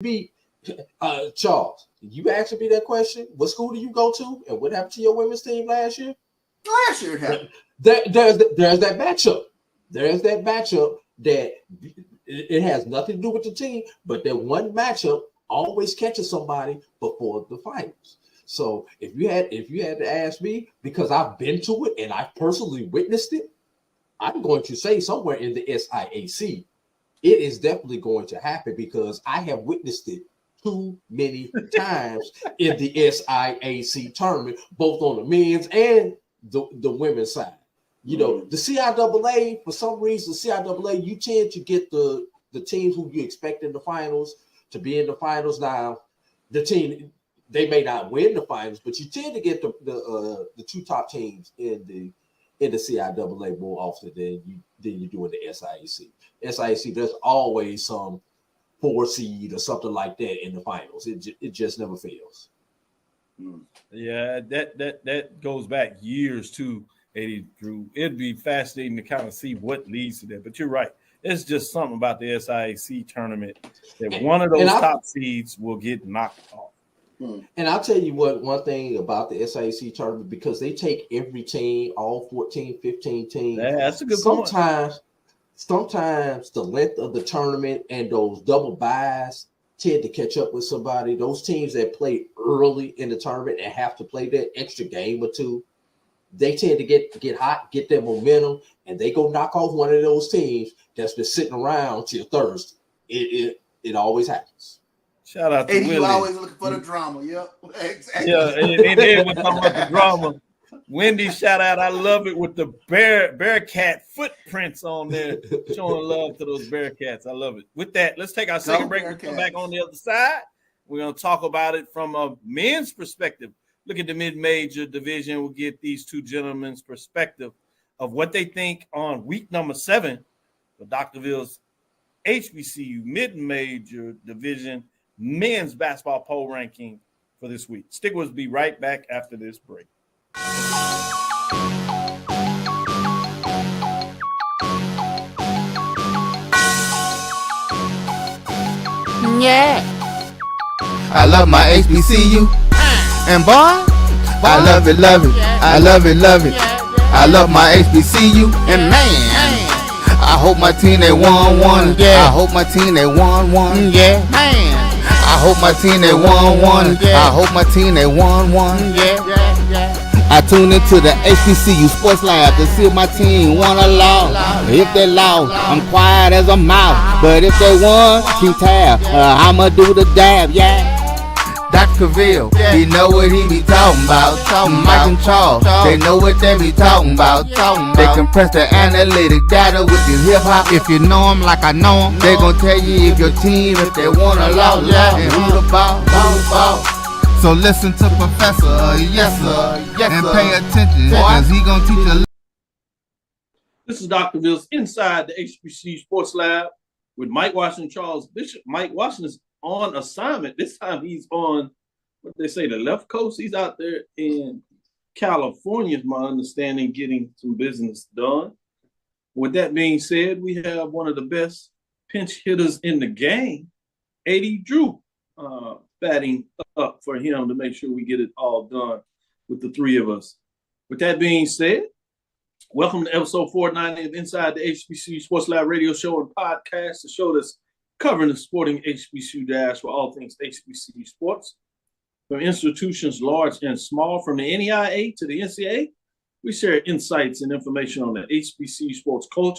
be Charles, you asking me that question. What school do you go to, and what happened to your women's team last year? Last year it happened. There's that matchup. There's that matchup that it has nothing to do with the team, but that one matchup always catches somebody before the finals. So if you had to ask me, because I've been to it and I personally witnessed it, I'm going to say somewhere in the SIAC, it is definitely going to happen because I have witnessed it too many times in the SIAC tournament, both on the men's and the women's side. You know, the CIAA, for some reason, CIAA, you tend to get the teams who you expect in the finals to be in the finals. Now, the team, they may not win the finals, but you tend to get the two top teams in the CIAA more often than you do in the SIAC. SIAC, there's always some 4 seed or something like that in the finals. It just never fails. Yeah, that goes back years too, Eddie Drew. It'd be fascinating to kind of see what leads to that. But you're right. It's just something about the SIAC tournament that one of those top seeds will get knocked off. And I'll tell you one thing about the SIAC tournament, because they take every team, all 14, 15 teams. Yeah, that's a good point. Sometimes the length of the tournament and those double byes tend to catch up with somebody. Those teams that play early in the tournament and have to play that extra game or two, they tend to get hot, get their momentum, and they go knock off one of those teams that's been sitting around till Thursday. It always happens. Shout out to Willie. You always looking for the drama. Yep. Exactly. Yeah, and then we're talking about the drama. Wendy, shout out. I love it with the Bearcat footprints on there, showing love to those Bearcats. I love it. With that, let's take our second break. We'll come back on the other side. We're going to talk about it from a men's perspective. Look at the mid-major division. We'll get these two gentlemen's perspective of what they think on week number 7 for Doctorville's HBCU mid-major division men's basketball poll ranking for this week. Stick with us. Be right back after this break. Yeah. I love my HBCU, and boy, I love it, love it. I love it, love it. I love my HBCU, and man, I hope my team they won one. Yeah. I hope my team they won one. Yeah, man. I hope my team they won one. I hope my team they won one. Yeah. I tune into the HBCU Sports Lab to see if my team won or lost. If they lost, I'm quiet as a mouse. But if they won, keep tab. I'ma do the dab, yeah. Dr. Cavil, he know what he be talking about. Mike and Charles, they know what they be talking about. They compress the analytic data with your hip hop. If you know them like I know them, they gon' tell you if your team, if they won or lost, and who the ball. So listen to Professor, yes sir, and pay attention, cause he gon' teach a. This is Dr. Ville's Inside the HBCU Sports Lab with Mike Washington, Charles Bishop. Mike Washington is on assignment. This time he's on, what they say, the left coast. He's out there in California, is my understanding, getting some business done. With that being said, we have one of the best pinch hitters in the game, Eddie Drew, batting up for him to make sure we get it all done with the three of us. With that being said, welcome to episode 490 of Inside the HBCU Sports Lab radio show and podcast, the show that's covering the sporting HBCU dash for all things HBCU sports. From institutions large and small, from the NEIA to the NCAA, we share insights and information on the HBCU sports coach,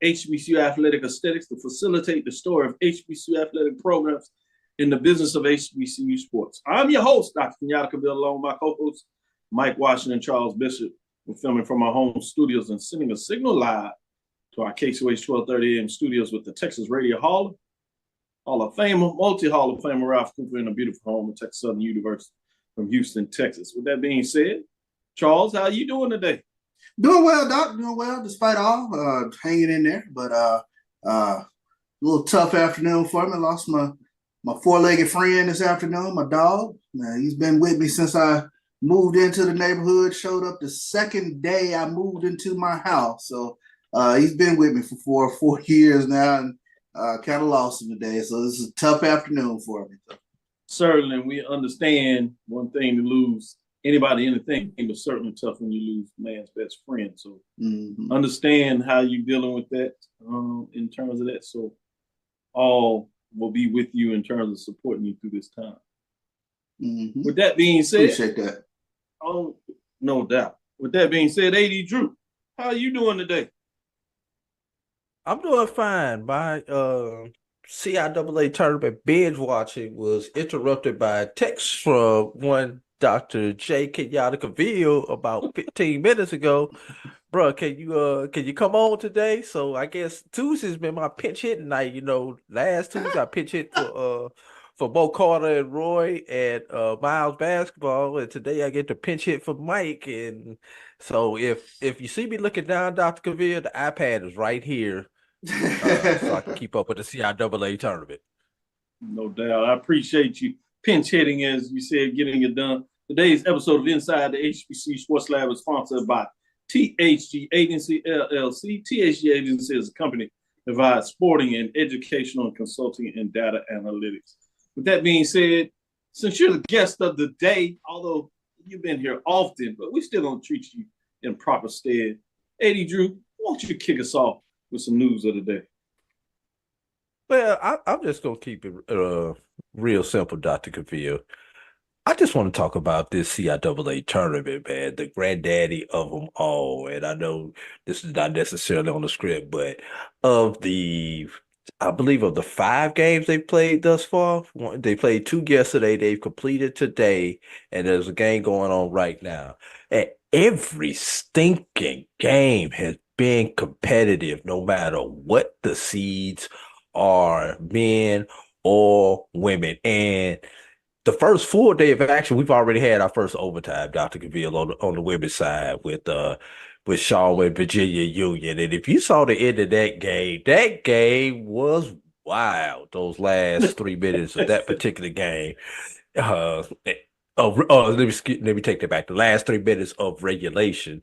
HBCU athletic aesthetics to facilitate the story of HBCU athletic programs in the business of HBCU sports. I'm your host, Dr. Kenyatta Cavil, along with my co-hosts, Mike Washington and Charles Bishop. We're filming from our home studios and sending a signal live to our KCOH 1230 AM studios with the Texas Radio Hall of Famer, multi-Hall of Famer Ralph Cooper in a beautiful home at Texas Southern University from Houston, Texas. With that being said, Charles, how you doing today? Doing well, Doc. Doing well, despite all. Hanging in there, but a little tough afternoon for me. Lost my four-legged friend this afternoon, my dog. He's been with me since I moved into the neighborhood, showed up the second day I moved into my house. So he's been with me for four years now, and kind of lost him today, so this is a tough afternoon for me. Certainly, we understand one thing to lose anybody, anything, but certainly tough when you lose man's best friend. So understand how you're dealing with that in terms of that. So all will be with you in terms of supporting you through this time. With that being said, appreciate that. Oh, no doubt. With that being said, AD Drew, how are you doing today? I'm doing fine. My CIAA tournament binge watching was interrupted by a text from one Dr. J. Kenyatta Cavil about 15 minutes ago. Bro, can you come on today? So I guess Tuesday's been my pinch hitting night. You know, last Tuesday I pinch hit for Bo Carter and Roy and Miles basketball, and today I get to pinch hit for Mike. And so if you see me looking down, Dr. Cavil, the iPad is right here. So I can keep up with the CIAA tournament. No doubt. I appreciate you pinch hitting, as you said, getting it done. Today's episode of Inside the HBCU Sports Lab is sponsored by THG Agency LLC. THG Agency is a company that provides sporting and educational and consulting and data analytics. With that being said, since you're the guest of the day, although you've been here often, but we still don't treat you in proper stead. AD Drew, why don't you kick us off with some news of the day? Well, I'm just gonna keep it real simple, Dr. Cavil. I just want to talk about this CIAA tournament, man, the granddaddy of them all. And I know this is not necessarily on the script, but I believe of the 5 games they've played thus far, they played 2 yesterday, they've completed today, and there's a game going on right now. And every stinking game has been competitive, no matter what the seeds are, men or women. And the first full day of action, we've already had our first overtime, Dr. Cavil, on the women's side with Shaw and Virginia Union. And if you saw the end of that game was wild. Those last 3 minutes of that particular game. Let me take that back. The last 3 minutes of regulation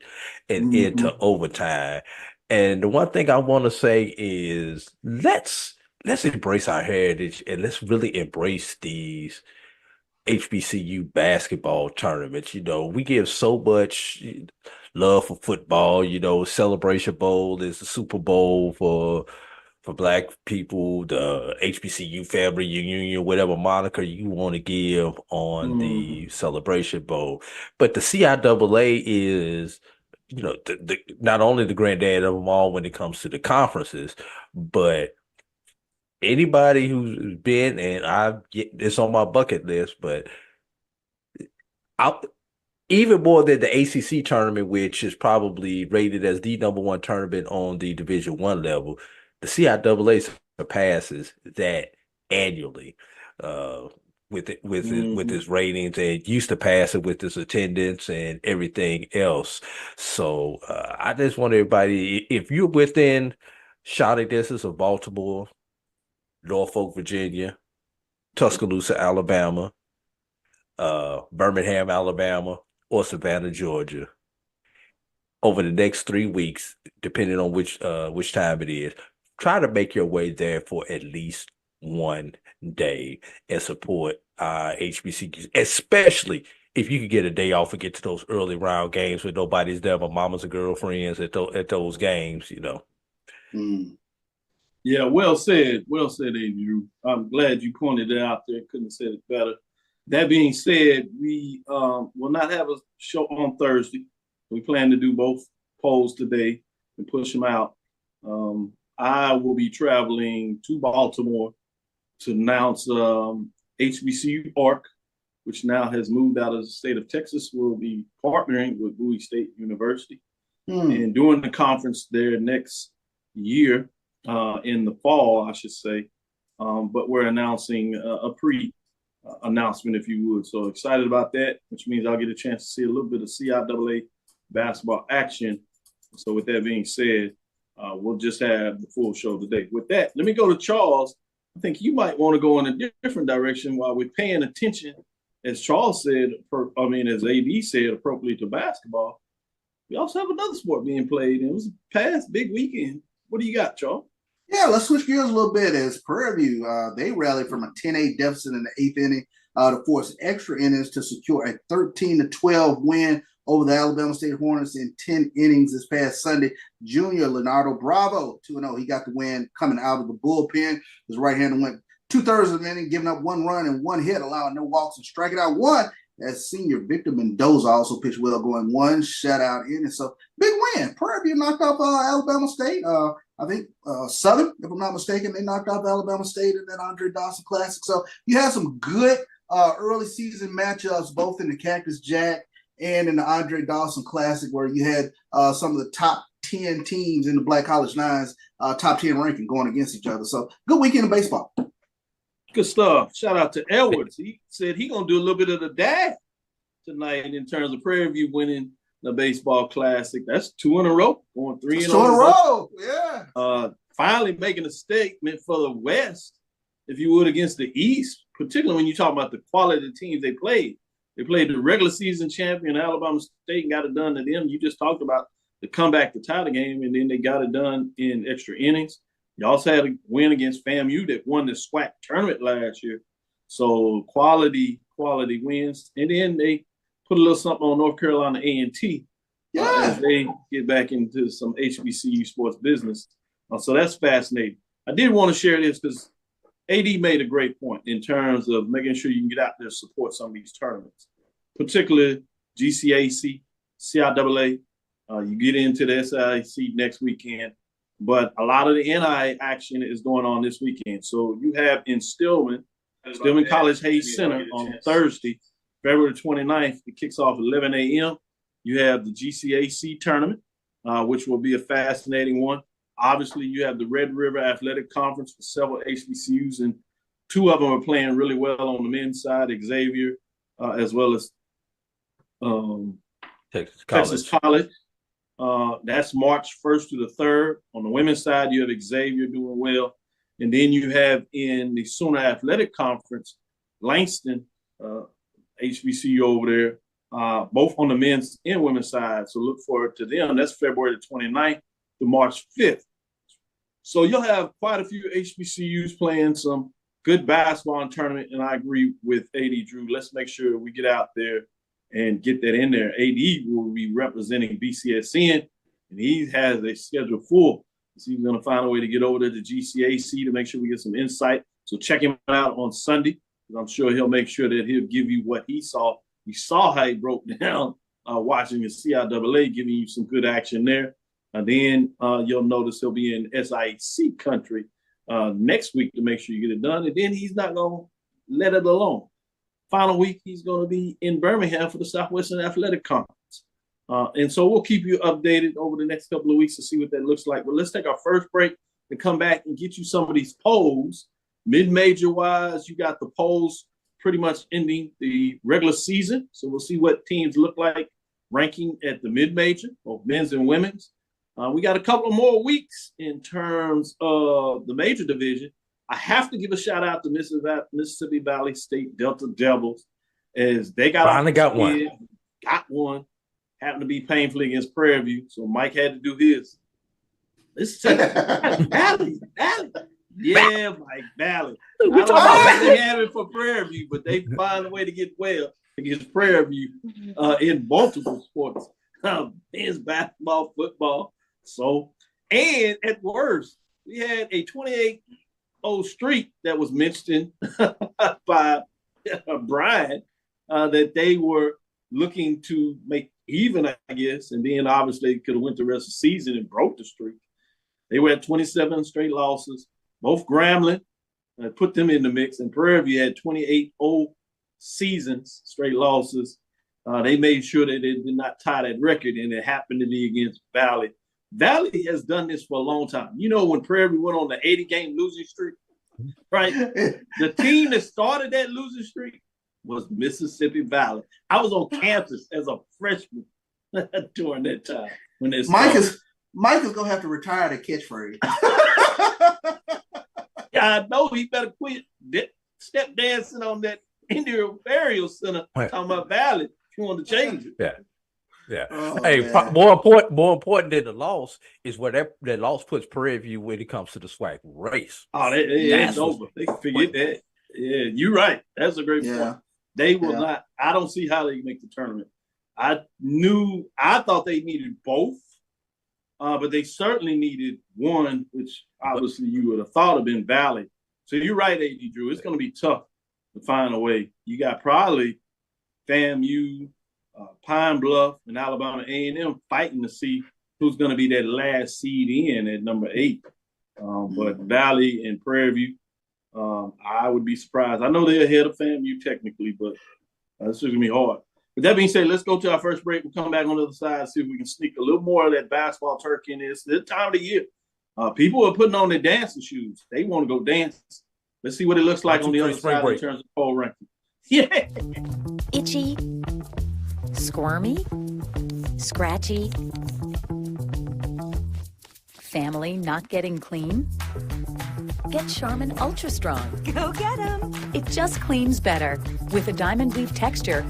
and into overtime. And the one thing I want to say is let's embrace our heritage and let's really embrace these HBCU basketball tournaments. You know, we give so much love for football. You know, Celebration Bowl is the Super Bowl for Black people, the HBCU family union, whatever moniker you want to give on the Celebration Bowl. But the CIAA is, you know, not only the granddad of them all when it comes to the conferences, but anybody who's been, and it's on my bucket list, but even more than the ACC tournament, which is probably rated as the #1 tournament on the Division I level, the CIAA surpasses that annually with its ratings, and used to pass it with its attendance and everything else. So I just want everybody, if you're within shouting distance of Baltimore, Norfolk, Virginia, Tuscaloosa, Alabama, Birmingham, Alabama, or Savannah, Georgia, over the next 3 weeks, depending on which time it is, try to make your way there for at least one day and support HBCUs, especially if you could get a day off and get to those early round games where nobody's there but mamas and girlfriends at those games, you know. Yeah, well said. Well said, Andrew. I'm glad you pointed it out there. Couldn't have said it better. That being said, we will not have a show on Thursday. We plan to do both polls today and push them out. I will be traveling to Baltimore to announce HBCU ARC, which now has moved out of the state of Texas. We'll be partnering with Bowie State University and doing the conference there next year. In the fall, I should say, but we're announcing a pre-announcement, if you would. So excited about that, which means I'll get a chance to see a little bit of CIAA basketball action. So with that being said, we'll just have the full show today. With that, let me go to Charles. I think you might want to go in a different direction while we're paying attention, as Charles said, as AD said, appropriately to basketball. We also have another sport being played, and it was a past big weekend. What do you got, Charles? Yeah, let's switch gears a little bit. As Prairie View, they rallied from a 10-8 deficit in the eighth inning to force extra innings to secure a 13-12 win over the Alabama State Hornets in 10 innings this past Sunday. Junior Leonardo Bravo, 2-0. He got the win coming out of the bullpen. His right-hander went 2/3 of the inning, giving up 1 run and 1 hit, allowing no walks and striking out 1. As senior Victor Mendoza also pitched well, going 1 shutout inning. So big win. Prairie View knocked off Alabama State. I think Southern, if I'm not mistaken, they knocked off Alabama State in that Andre Dawson Classic. So you had some good early season matchups, both in the Cactus Jack and in the Andre Dawson Classic, where you had some of the top 10 teams in the Black College Nines, top 10 ranking going against each other. So good weekend of baseball. Good stuff. Shout out to Edwards. He said he's going to do a little bit of the dad tonight in terms of Prairie View winning the baseball classic. That's 2 in a row, going 3 in a row. Yeah. Finally making a statement for the West, if you would, against the East, particularly when you talk about the quality of the teams they played. They played the regular season champion, Alabama State, and got it done to them. You just talked about the comeback to tie the game, and then they got it done in extra innings. You also had a win against FAMU that won the SWAC tournament last year. So quality wins. And then they put a little something on North Carolina A&T as they get back into some HBCU sports business. So that's fascinating. I did want to share this because AD made a great point in terms of making sure you can get out there and support some of these tournaments, particularly GCAC, CIAA. You get into the SIC next weekend. But a lot of the NI action is going on this weekend. So you have in Stillman College Hayes Center on Thursday, February 29th. It kicks off at 11 a.m. You have the GCAC tournament, which will be a fascinating one. Obviously, you have the Red River Athletic Conference with several HBCUs, and 2 of them are playing really well on the men's side, Xavier, as well as Texas College. That's March 1st to the 3rd. On the women's side, you have Xavier doing well. And then you have in the Sooner Athletic Conference, Langston, HBCU over there, both on the men's and women's side. So look forward to them. That's February 29th to March 5th. So you'll have quite a few HBCUs playing some good basketball in tournament. And I agree with AD Drew. Let's make sure we get out there and get that in there. AD will be representing BCSN, and he has a schedule full. So he's going to find a way to get over to the GCAC to make sure we get some insight. So check him out on Sunday. I'm sure he'll make sure that he'll give you what he saw. You saw how he broke down watching the CIAA, giving you some good action there. And then you'll notice he'll be in SIC country next week to make sure you get it done. And then he's not going to let it alone. Final week, he's going to be in Birmingham for the Southwestern Athletic Conference. And so we'll keep you updated over the next couple of weeks to see what that looks like. But let's take our first break and come back and get you some of these polls. Mid-major wise, you got the polls pretty much ending the regular season. So we'll see what teams look like ranking at the mid-major, both men's and women's. We got a couple of more weeks in terms of the major division. I have to give a shout out to Mississippi Valley State Delta Devils as they finally got one. Got one. Happened to be painfully against Prairie View, so Mike had to do his. This is Valley. Yeah, Mike Valley. I don't know what they have it for Prairie View, but they find a way to get well against Prairie View in multiple sports. Men's basketball, football. So, and at worst, we had a 28-0 streak that was mentioned by Brian that they were looking to make even, I guess, and then obviously could have went the rest of the season and broke the streak. They were at 27 straight losses. Both Grambling put them in the mix, and Prairie View had 28-0 seasons, straight losses. They made sure that they did not tie that record, and it happened to be against Valley. Valley has done this for a long time. You know, when Prairie View went on the 80-game losing streak, right? The team that started that losing streak was Mississippi Valley. I was on campus as a freshman during that time. When they Mike is gonna have to retire the catchphrase. Yeah, I know he better quit step dancing on that Indian Burial Center talking about Valley if you want to change it. Yeah. Yeah. Oh, Hey, man. more important than the loss is what that loss puts Prairie View when it comes to the SWAC race. Oh, it's That's what's over. They can forget that. Yeah, you're right. That's a great point. Yeah. They will Yeah. not. I don't see how they make the tournament. I thought they needed both, but they certainly needed one, which obviously you would have thought have been Valley. So you're right, AD Drew. It's going to be tough to find a way. You got probably FAMU, Pine Bluff, and Alabama A&M fighting to see who's going to be that last seed in at number 8. But Valley and Prairie View, I would be surprised. I know they're ahead of FAMU technically, but it's going to be hard. With that being said, let's go to our first break. We'll come back on the other side and see if we can sneak a little more of that basketball turkey in this time of the year. People are putting on their dancing shoes. They want to go dance. Let's see what it looks like on the other side in terms of poll ranking. Yeah. Itchy, squirmy, scratchy, family not getting clean? Get Charmin Ultra Strong. Go get 'em. It just cleans better. With a diamond weave texture,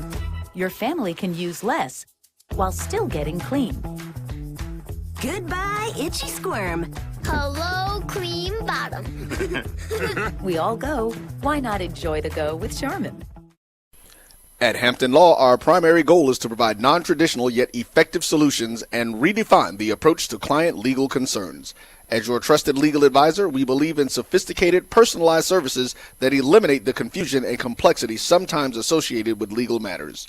your family can use less while still getting clean. Goodbye, itchy squirm. Hello, cream bottom. We all go. Why not enjoy the go with Charmin? At Hampton Law, our primary goal is to provide non-traditional yet effective solutions and redefine the approach to client legal concerns. As your trusted legal advisor, we believe in sophisticated, personalized services that eliminate the confusion and complexity sometimes associated with legal matters.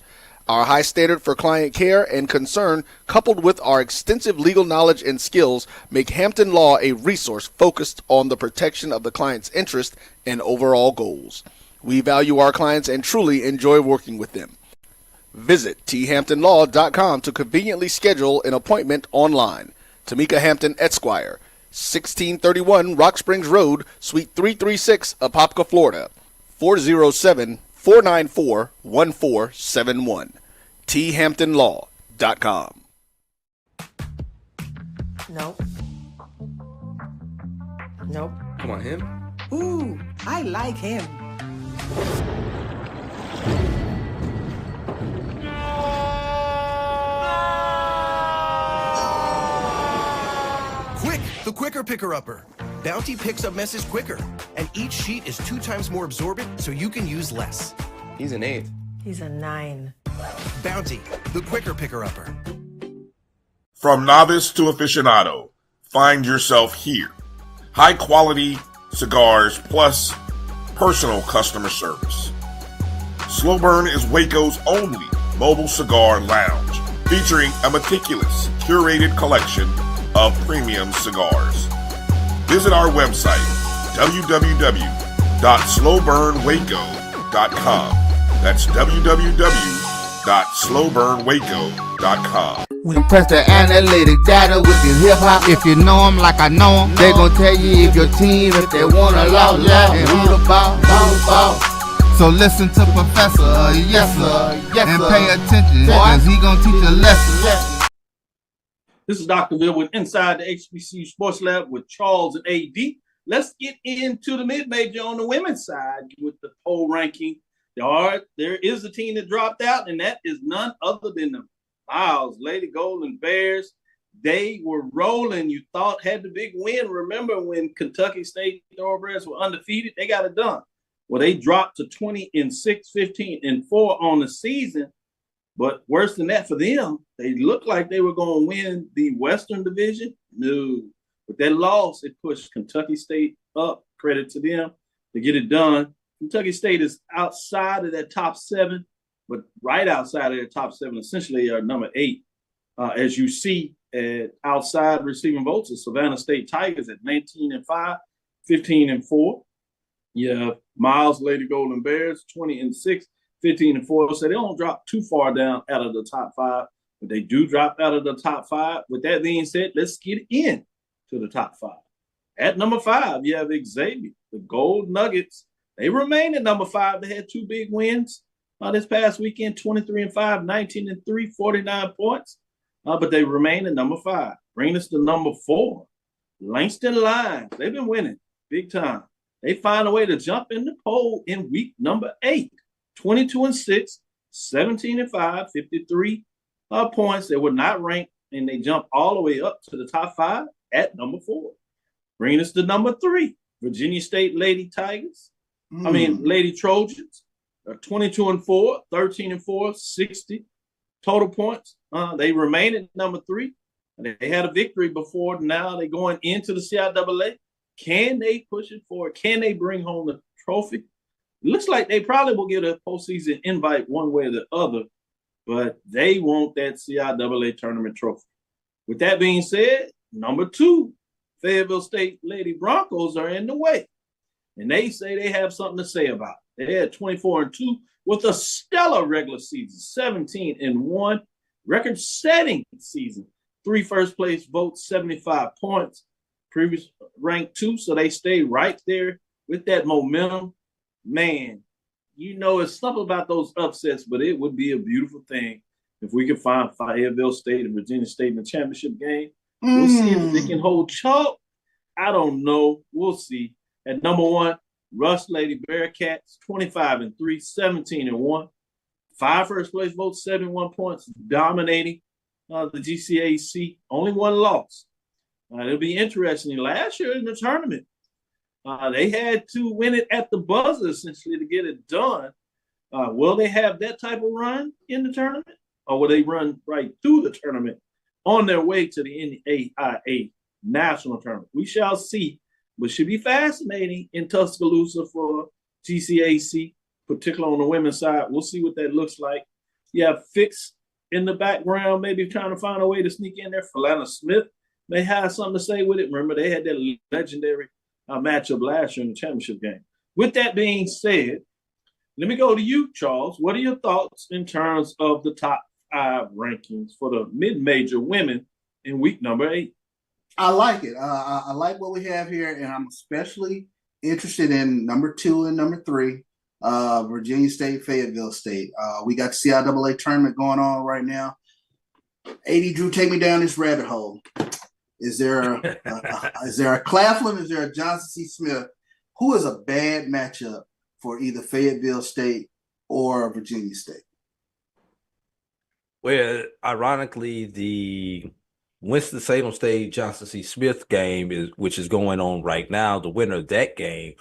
Our high standard for client care and concern, coupled with our extensive legal knowledge and skills, make Hampton Law a resource focused on the protection of the client's interest and overall goals. We value our clients and truly enjoy working with them. Visit thamptonlaw.com to conveniently schedule an appointment online. Tamika Hampton Esquire, 1631 Rock Springs Road, Suite 336, Apopka, Florida, 407-494-1471. thamptonlaw.com. Nope. Nope. Come on, him? Ooh, I like him. Quick, the quicker picker-upper. Bounty picks up messes quicker, and each sheet is 2 times more absorbent, so you can use less. He's an 8. He's a 9. Bounty, the quicker picker-upper. From novice to aficionado, find yourself here. High quality cigars plus personal customer service. Slow Burn is Waco's only mobile cigar lounge, featuring a meticulous, curated collection of premium cigars. Visit our website, www.slowburnwaco.com. That's www.slowburnwaco.com. We press the analytic data with the hip hop. If you know them like I know them, they gon' tell you if your team, if they wanna law, and who the ball. So listen to Professor, yes sir, and pay attention, cause he gon' teach a lesson. This is Dr. Bill with Inside the HBCU Sports Lab with Charles and AD. Let's get into the mid-major on the women's side with the poll ranking. There is a team that dropped out, and that is none other than the Miles Lady Golden Bears. They were rolling. You thought had the big win. Remember when Kentucky State Thoroughbreds were undefeated? They got it done. Well, they dropped to 20-6, 15-4 on the season. But worse than that for them, they looked like they were going to win the Western Division. No. But that loss, it pushed Kentucky State up. Credit to them to get it done. Kentucky State is outside of that top 7, but right outside of their top 7, essentially are number 8. As you see, outside receiving votes is Savannah State Tigers at 19-5, 15-4. You have Miles Lady Golden Bears, 20-6, 15-4. So they don't drop too far down out of the top 5, but they do drop out of the top 5. With that being said, let's get in to the top 5. At number 5, you have Xavier, the Gold Nuggets. They remain at number 5. They had 2 big wins this past weekend, 23-5, 19-3, 49 points. But they remain at number 5. Bringing us to number 4, Langston Lions. They've been winning big time. They find a way to jump in the poll in week number 8, 22-6, 17-5, 53 points that were not ranked, and they jumped all the way up to the top 5 at number 4. Bringing us to number 3, Virginia State Lady Tigers. Lady Trojans. 22-4, 13-4, 60 total points. They remain at number 3. They had a victory before. Now they're going into the CIAA. Can they push it forward? Can they bring home the trophy? It looks like they probably will get a postseason invite one way or the other, but they want that CIAA tournament trophy. With that being said, number 2, Fayetteville State Lady Broncos are in the way, and they say they have something to say about it. They had 24-2 with a stellar regular season, 17-1, record-setting season. 3 first-place votes, 75 points. Previous ranked 2, so they stay right there with that momentum. Man, it's something about those upsets, but it would be a beautiful thing if we could find Fayetteville State and Virginia State in the championship game. We'll see if they can hold chalk. I don't know. We'll see. At number 1, Rush Lady Bearcats, 25-3, 17-1. 5 first-place votes, 71 points, dominating the GCAC. Only 1 loss. It'll be interesting. Last year in the tournament, they had to win it at the buzzer, essentially, to get it done. Will they have that type of run in the tournament? Or will they run right through the tournament on their way to the NAIA National Tournament? We shall see. But should be fascinating in Tuscaloosa for GCAC, particularly on the women's side. We'll see what that looks like. You have Fix in the background, maybe trying to find a way to sneak in there. Falana Smith may have something to say with it. Remember, they had that legendary matchup last year in the championship game. With that being said, let me go to you, Charles. What are your thoughts in terms of the top 5 rankings for the mid-major women in week number 8? I like it. I like what we have here, and I'm especially interested in number 2 and number 3, Virginia State, Fayetteville State. We got the CIAA tournament going on right now. 80 Drew, take me down this rabbit hole. Is there a Claflin? Is there a Johnson C. Smith? Who is a bad matchup for either Fayetteville State or Virginia State? Well, ironically, the Winston-Salem State Johnson C. Smith game which is going on right now. The winner of that game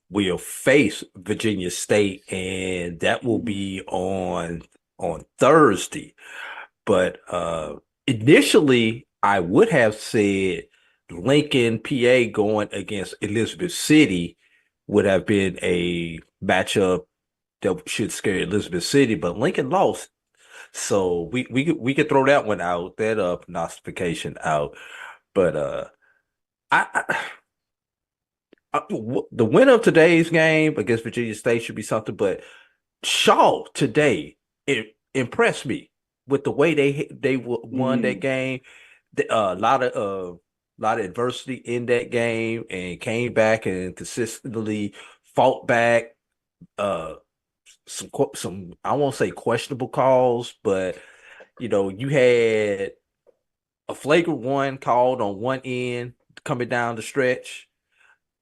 will face Virginia State, and that will be on Thursday. But initially, I would have said Lincoln, PA going against Elizabeth City would have been a matchup that should scare Elizabeth City, but Lincoln lost. So we could throw that one out, that prognostication out. But the winner of today's game against Virginia State should be something. But Shaw today impressed me with the way they won that game. A lot of adversity in that game, and came back and consistently fought back. Some I won't say questionable calls, but you had a flagrant one called on one end coming down the stretch,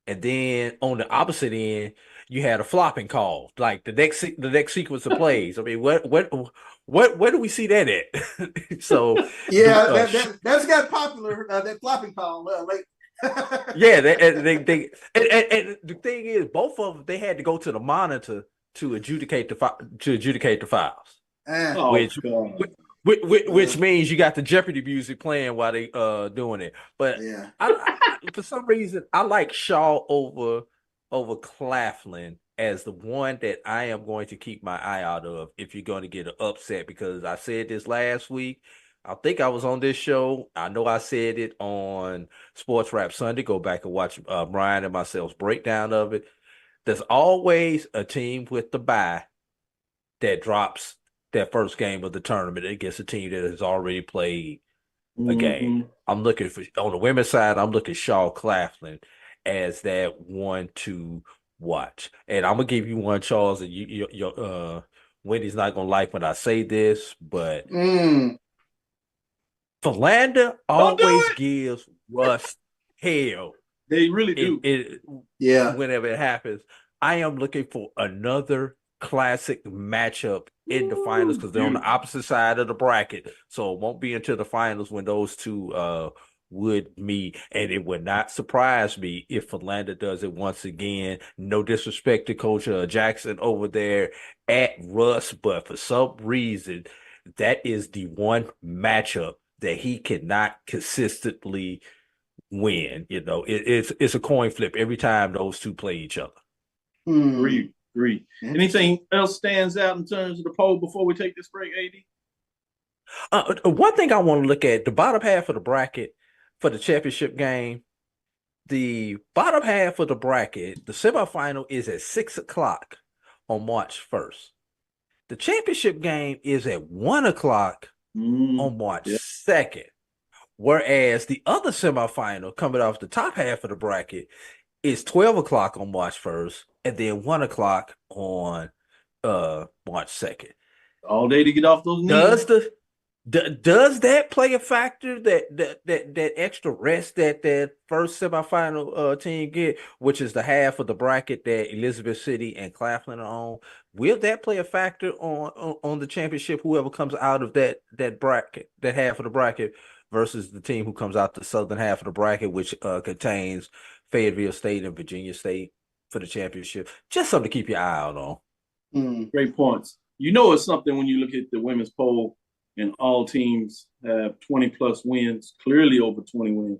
and then on the opposite end you had a flopping call, like the next sequence of plays. I mean, where do we see that at? So yeah, that's got popular, that flopping call. Yeah, and the thing is, both of them, they had to go to the monitor to adjudicate the fouls, which means you got the Jeopardy music playing while they doing it. But yeah. I for some reason I like Shaw over Claflin as the one that I am going to keep my eye out of if you're going to get an upset, because I said this last week. I think I was on this show. I know I said it on Sports Rap Sunday. Go back and watch Brian and myself's breakdown of it. There's always a team with the bye that drops that first game of the tournament against a team that has already played a game. I'm looking for, on the women's side, I'm looking Shaw Claflin as that one to watch. And I'm gonna give you one, Charles, and your Wendy's not gonna like when I say this, but Philander always gives Russ hell. They really do. Yeah. Whenever it happens, I am looking for another classic matchup in the finals because they're on the opposite side of the bracket. So it won't be until the finals when those two would meet. And it would not surprise me if Atlanta does it once again. No disrespect to Coach Jackson over there at Russ, but for some reason, that is the one matchup that he cannot consistently win. You know, it's a coin flip every time those two play each other. Agree. Anything else stands out in terms of the poll before we take this break, AD? One thing I want to look at, the bottom half of the bracket for the championship game. The bottom half of the bracket, the semifinal is at 6:00 on March 1st. The championship game is at 1:00 on March 2nd. Whereas the other semifinal coming off the top half of the bracket is 12:00 on March 1st and then 1:00 on March 2nd. All day to get off those knees. Does that play a factor, that extra rest that first semifinal team get, which is the half of the bracket that Elizabeth City and Claflin are on? Will that play a factor on the championship, whoever comes out of that bracket, that half of the bracket, versus the team who comes out the southern half of the bracket, which contains Fayetteville State and Virginia State for the championship? Just something to keep your eye out on. Great points. You know it's something when you look at the women's poll and all teams have 20-plus wins, clearly over 20 wins.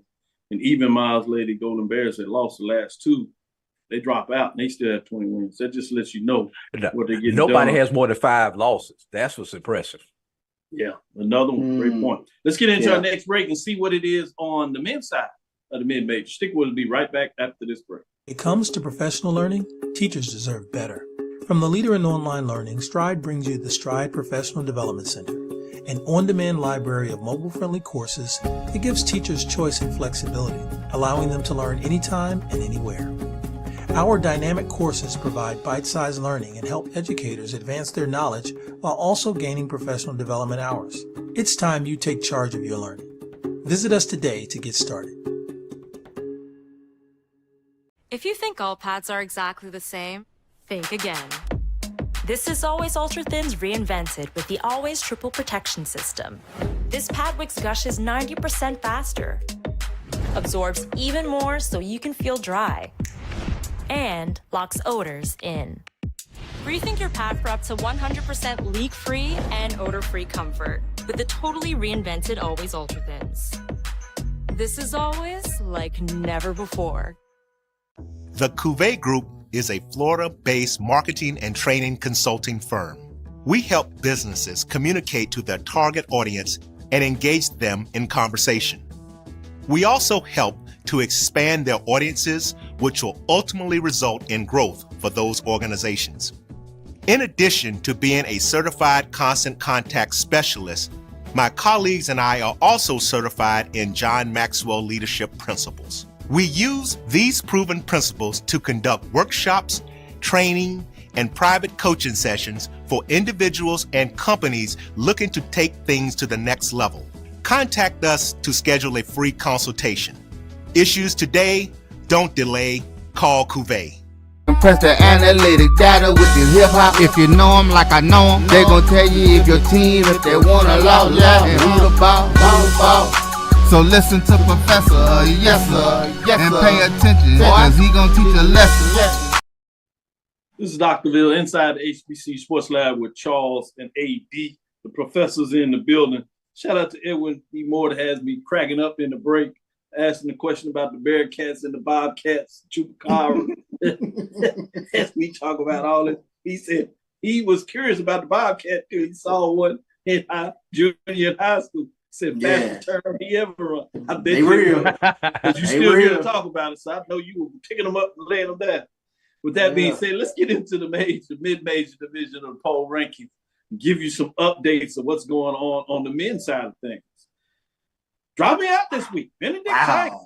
And even Miles Lady Golden Bears that lost the last two, they drop out and they still have 20 wins. That just lets you know what they're getting Nobody done. has more than 5 losses. That's what's impressive. Yeah, another one. Great point. Let's get into our next break and see what it is on the men's side of the mid-major. Stick with us. Be right back after this break. When it comes to professional learning, teachers deserve better. From the leader in online learning, Stride brings you the Stride Professional Development Center, an on-demand library of mobile-friendly courses that gives teachers choice and flexibility, allowing them to learn anytime and anywhere. Our dynamic courses provide bite-sized learning and help educators advance their knowledge while also gaining professional development hours. It's time you take charge of your learning. Visit us today to get started. If you think all pads are exactly the same, think again. This is Always Ultra Thins reinvented with the Always Triple Protection System. This pad wicks gushes 90% faster, absorbs even more so you can feel dry, and locks odors in. Rethink your pad for up to 100% leak-free and odor-free comfort with the totally reinvented Always Ultra Thins. This is always like never before. The Cavil Group is a Florida-based marketing and training consulting firm. We help businesses communicate to their target audience and engage them in conversation. We also help to expand their audiences, which will ultimately result in growth for those organizations. In addition to being a certified constant contact specialist, my colleagues and I are also certified in John Maxwell Leadership Principles. We use these proven principles to conduct workshops, training, and private coaching sessions for individuals and companies looking to take things to the next level. Contact us to schedule a free consultation. Issues today, don't delay, call Cavil. Press the analytic data with the hip hop. If you know them like I know them, they gon' tell you if your team, if they wanna loud, and who the ball. So listen to Professor, yes sir, and pay attention, cause he gon' teach a lesson. This is Dr. Ville inside the HBCU Sports Lab with Charles and AD, the professors in the building. Shout out to Edwin B. Moore that has me cracking up in the break, asking the question about the Bearcats and the Bobcats, Chupacabra. As we talk about all this, he said he was curious about the Bobcat too. He saw one in junior high school. Said fastest term he ever run. I bet They you real. because you still here to talk about it. So I know you were picking them up and laying them down. With that being said, let's get into the mid-major division of the poll rankings and give you some updates of what's going on the men's side of things. Dropping out this week. Benedict Tiger.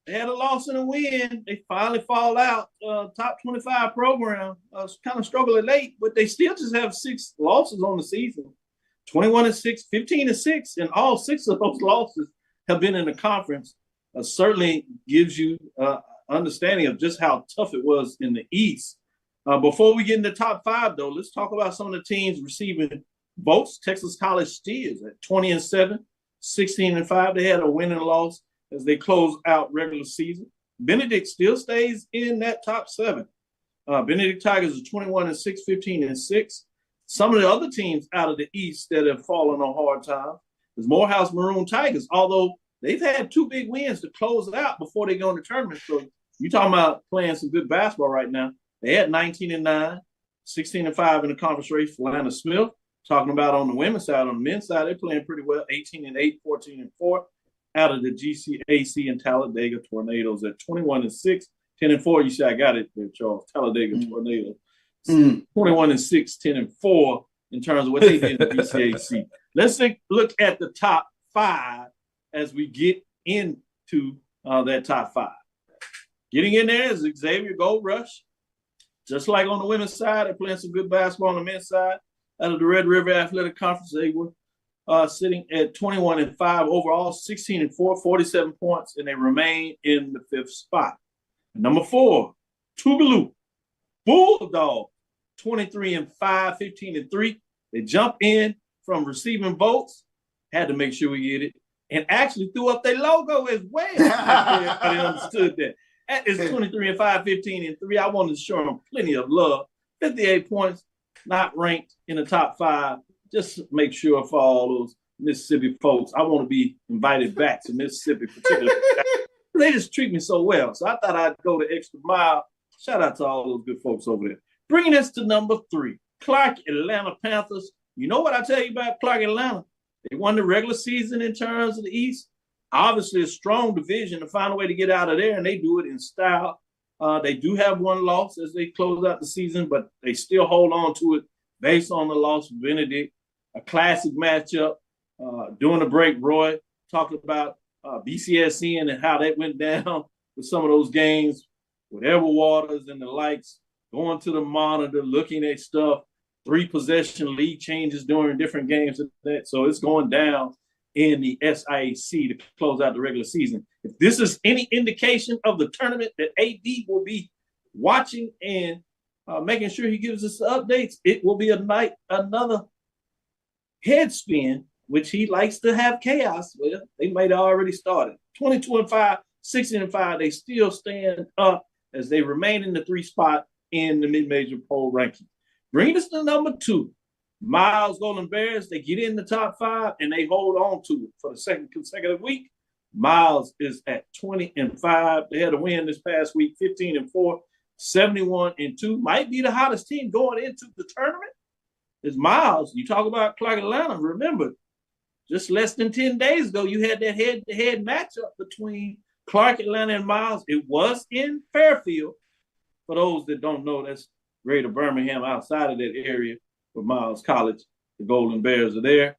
They had a loss and a win. They finally fall out. Top 25 program. Kind of struggling late, but they still just have 6 losses on the season. 21-6, 15-6, and all 6 of those losses have been in the conference. Certainly gives you understanding of just how tough it was in the East. Before we get into top 5, though, let's talk about some of the teams receiving votes, Texas College Steers at 20-7, 16-5. They had a win and loss as they close out regular season. Benedict still stays in that top 7. Benedict Tigers are 21-6, 15-6. Some of the other teams out of the East that have fallen on hard times is Morehouse Maroon Tigers, although they've had 2 big wins to close it out before they go in the tournament. So you're talking about playing some good basketball right now. They had 19-9, 16-5 in the conference race for Atlanta Smith. Talking about on the women's side, on the men's side, they're playing pretty well, 18-8, 14-4 out of the GCAC and Talladega Tornadoes at 21-6, 10-4. You see, I got it there, Charles. Talladega Tornadoes. 21-6, 10-4 in terms of what they did in the GCAC. Let's look at the top 5 as we get into that top 5. Getting in there is Xavier Gold Rush. Just like on the women's side, they're playing some good basketball on the men's side. Out of the Red River Athletic Conference, they were sitting at 21-5 overall, 16-4, 47 points, and they remain in the 5th spot. Number 4, Tougaloo Bulldog, 23-5, 15-3. They jump in from receiving votes, had to make sure we get it, and actually threw up their logo as well. Everybody understood that. That is 23-5, 15-3. I wanted to show them plenty of love. 58 points, not ranked in the top 5. Just make sure for all those Mississippi folks, I want to be invited back to Mississippi, particularly. They just treat me so well. So I thought I'd go the extra mile. Shout out to all those good folks over there. Bringing us to number 3, Clark Atlanta Panthers. You know what I tell you about Clark Atlanta? They won the regular season in terms of the East. Obviously a strong division to find a way to get out of there, and they do it in style. They do have one loss as they close out the season, but they still hold on to it based on the loss of Benedict. A classic matchup. During the break, Roy talked about BCSN and how that went down with some of those games with Edward Waters and the likes, going to the monitor, looking at stuff, 3-possession lead changes during different games. So it's going down in the SIAC to close out the regular season. If this is any indication of the tournament that AD will be watching and making sure he gives us updates, it will be another head spin, which he likes to have chaos with. They might have already started. 22-5, 16-5, they still stand up as they remain in the 3 spot in the mid-major poll ranking. Bringing us to number 2, Miles Golden Bears. They get in the top 5 and they hold on to it for the second consecutive week. Miles is at 20-5. They had a win this past week, 15-4, 71-2. Might be the hottest team going into the tournament. Is Miles. You talk about Clark Atlanta. Remember, just less than 10 days ago, you had that head-to-head matchup between Clark Atlanta and Miles. It was in Fairfield. For those that don't know, that's Greater Birmingham, outside of that area where Miles College, the Golden Bears are there.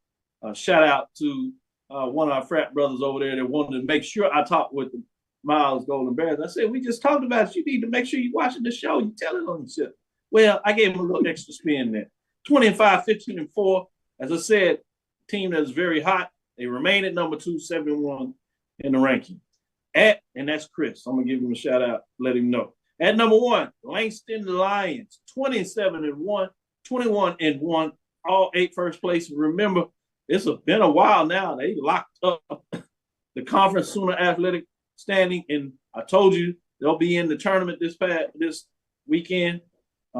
Shout out to one of our frat brothers over there that wanted to make sure I talked with the Miles Golden Bears. I said, we just talked about it. You need to make sure you're watching the show. You tell it on yourself. Well, I gave him a little extra spin there. 20-5, 15-4. As I said, team that is very hot. They remain at number 2, 71 in the ranking. And that's Chris. I'm going to give him a shout out, let him know. At number 1, Langston Lions, 27-1, 21-1, all 8 first place. Remember, it's been a while now. They locked up the Conference Sooner Athletic standing, and I told you they'll be in the tournament this weekend.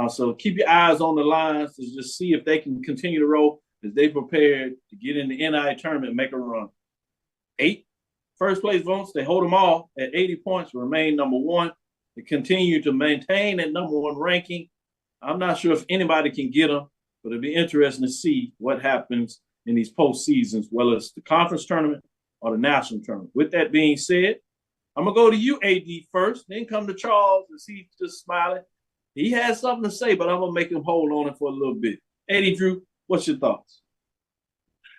So keep your eyes on the Lions to just see if they can continue to roll as they prepare to get in the NI tournament and make a run. 8 first place votes. They hold them all at 80 points, remain number 1. They continue to maintain that number 1 ranking. I'm not sure if anybody can get them, but it'll be interesting to see what happens in these postseasons, whether it's the conference tournament or the national tournament. With that being said, I'm going to go to you, AD, first, then come to Charles as he's just smiling. He has something to say, but I'm going to make him hold on it for a little bit. AD Drew, what's your thoughts?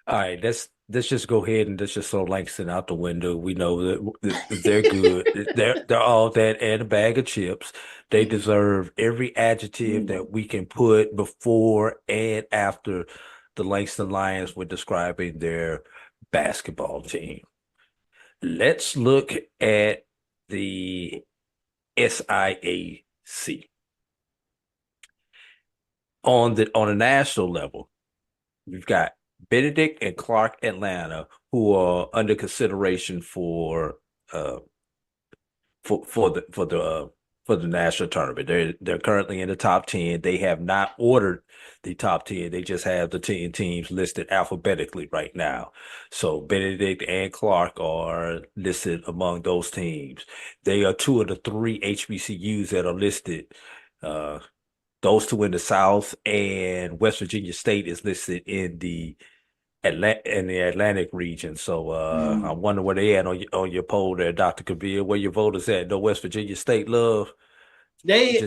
All right, let's just go ahead and let's just throw Langston out the window. We know that they're good. they're all that and a bag of chips. They deserve every adjective that we can put before and after the Langston Lions were describing their basketball team. Let's look at the SIAC. On a national level, We've got Benedict and Clark Atlanta, who are under consideration uh for the national tournament. They're currently in the top 10. They have not ordered the top 10. They just have the 10 teams listed alphabetically right now. So Benedict and Clark are listed among those teams. They are two of the three HBCUs that are listed. Those two in the South, and West Virginia State is listed in the Atlantic region. So I wonder where they at on your poll there, Dr. Cavil. Where your voters at? No West Virginia State love. They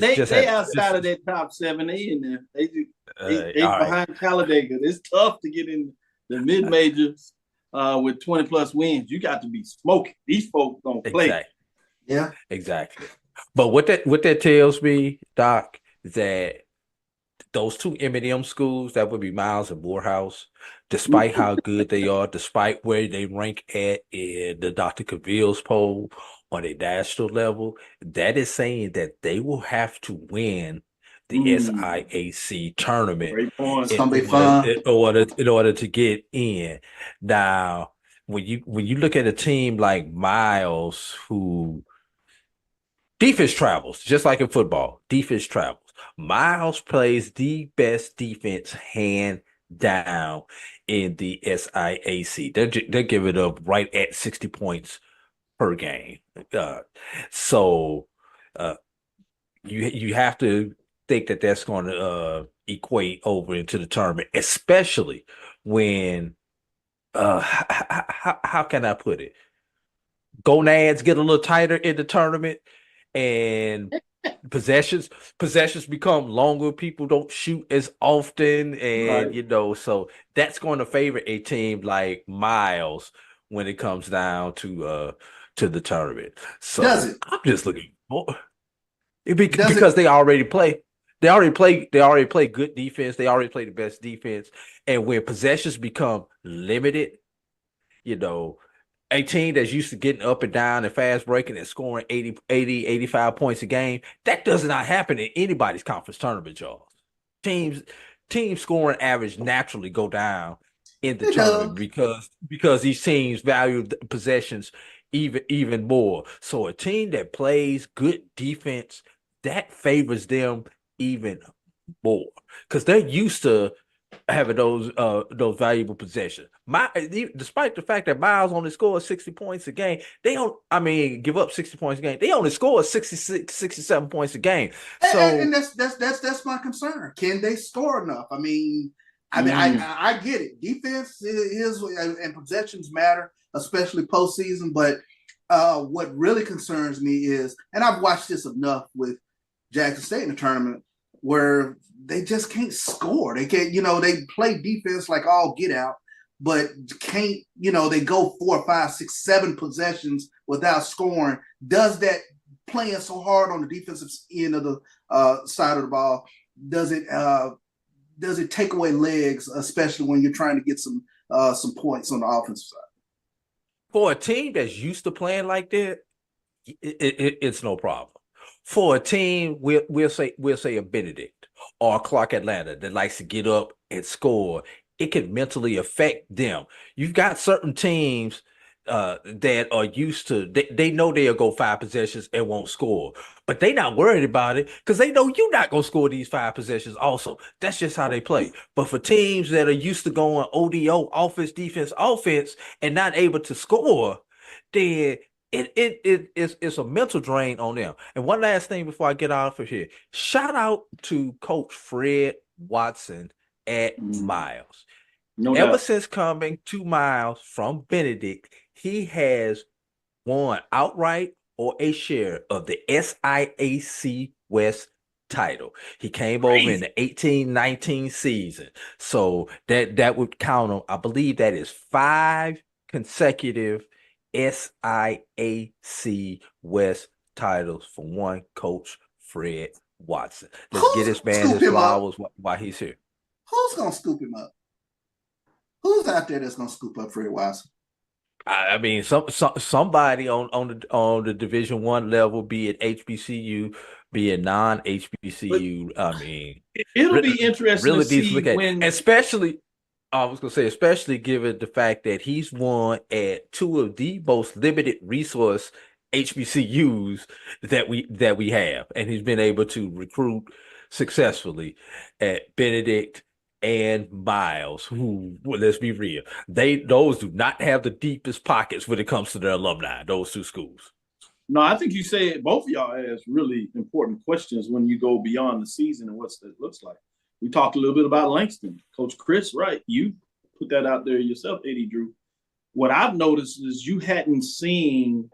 outside of that top 7. They in there. They behind Talladega. It's tough to get in the mid majors with 20 plus wins. You got to be smoking. These folks don't play. Exactly. Yeah, exactly. But what that tells me, Doc, that those two M&M schools, that would be Miles and Morehouse, despite how good they are, despite where they rank at in the Dr. Cavil's poll on a national level, that is saying that they will have to win the SIAC tournament in order to get in. Now, when you look at a team like Miles, who defense travels, just like in football, defense travels. Miles plays the best defense hand down in the SIAC. They give it up right at 60 points per game. So you have to think that that's going to equate over into the tournament, especially when how can I put it? Gonads get a little tighter in the tournament, and possessions become longer. People don't shoot as often, and so that's going to favor a team like Miles when it comes down to the tournament. So I'm just looking for because they already play good defense. They already play the best defense, and when possessions become limited, a team that's used to getting up and down and fast breaking and scoring 80, 85 points a game, that does not happen in anybody's conference tournament, y'all. Teams scoring average naturally go down in the tournament because these teams value the possessions even more. So a team that plays good defense, that favors them even more because they're used to having those valuable possessions. Despite the fact that Miles only scores 60 points a game, give up 60 points a game. They only score 66, 67 points a game. So and that's my concern. Can they score enough? I get it. Defense is and possessions matter, especially postseason. But what really concerns me is, and I've watched this enough with Jackson State in the tournament, where they just can't score. They can't, they play defense like all get out, but can't, they go 4, 5, 6, 7 possessions without scoring. Does that playing so hard on the defensive end of the side of the ball, does it take away legs, especially when you're trying to get some points on the offensive side? For a team that's used to playing like that, it's no problem. For a team, we'll say a Benedict or a Clark Atlanta that likes to get up and score, it can mentally affect them. You've got certain teams that are used to, they know they'll go 5 possessions and won't score, but they not worried about it because they know you're not going to score these 5 possessions also. That's just how they play. But for teams that are used to going ODO, offense, defense, offense, and not able to score, then it's a mental drain on them. And one last thing before I get off of here, shout out to Coach Fred Watson at Miles. Ever since coming to Miles from Benedict, he has won outright or a share of the SIAC West title. He came over in the 18-19 season. So that would count on, I believe that is 5 consecutive SIAC West titles for one Coach Fred Watson. Let's get this man his flowers while he's here. Who's going to scoop him up? Who's out there that's going to scoop up Fred Watson? I mean, somebody on the Division I level, be it HBCU, be it non-HBCU. I mean, it'll be interesting to see when, especially I was gonna say, especially given the fact that he's won at two of the most limited resource HBCUs that we have, and he's been able to recruit successfully at Benedict and Miles. Who, well, let's be real, those do not have the deepest pockets when it comes to their alumni. Those two schools. No, I think you said both of y'all asked really important questions when you go beyond the season and what that looks like. We talked a little bit about Langston. Coach Chris, right? You put that out there yourself, Eddie Drew. What I've noticed is you hadn't seen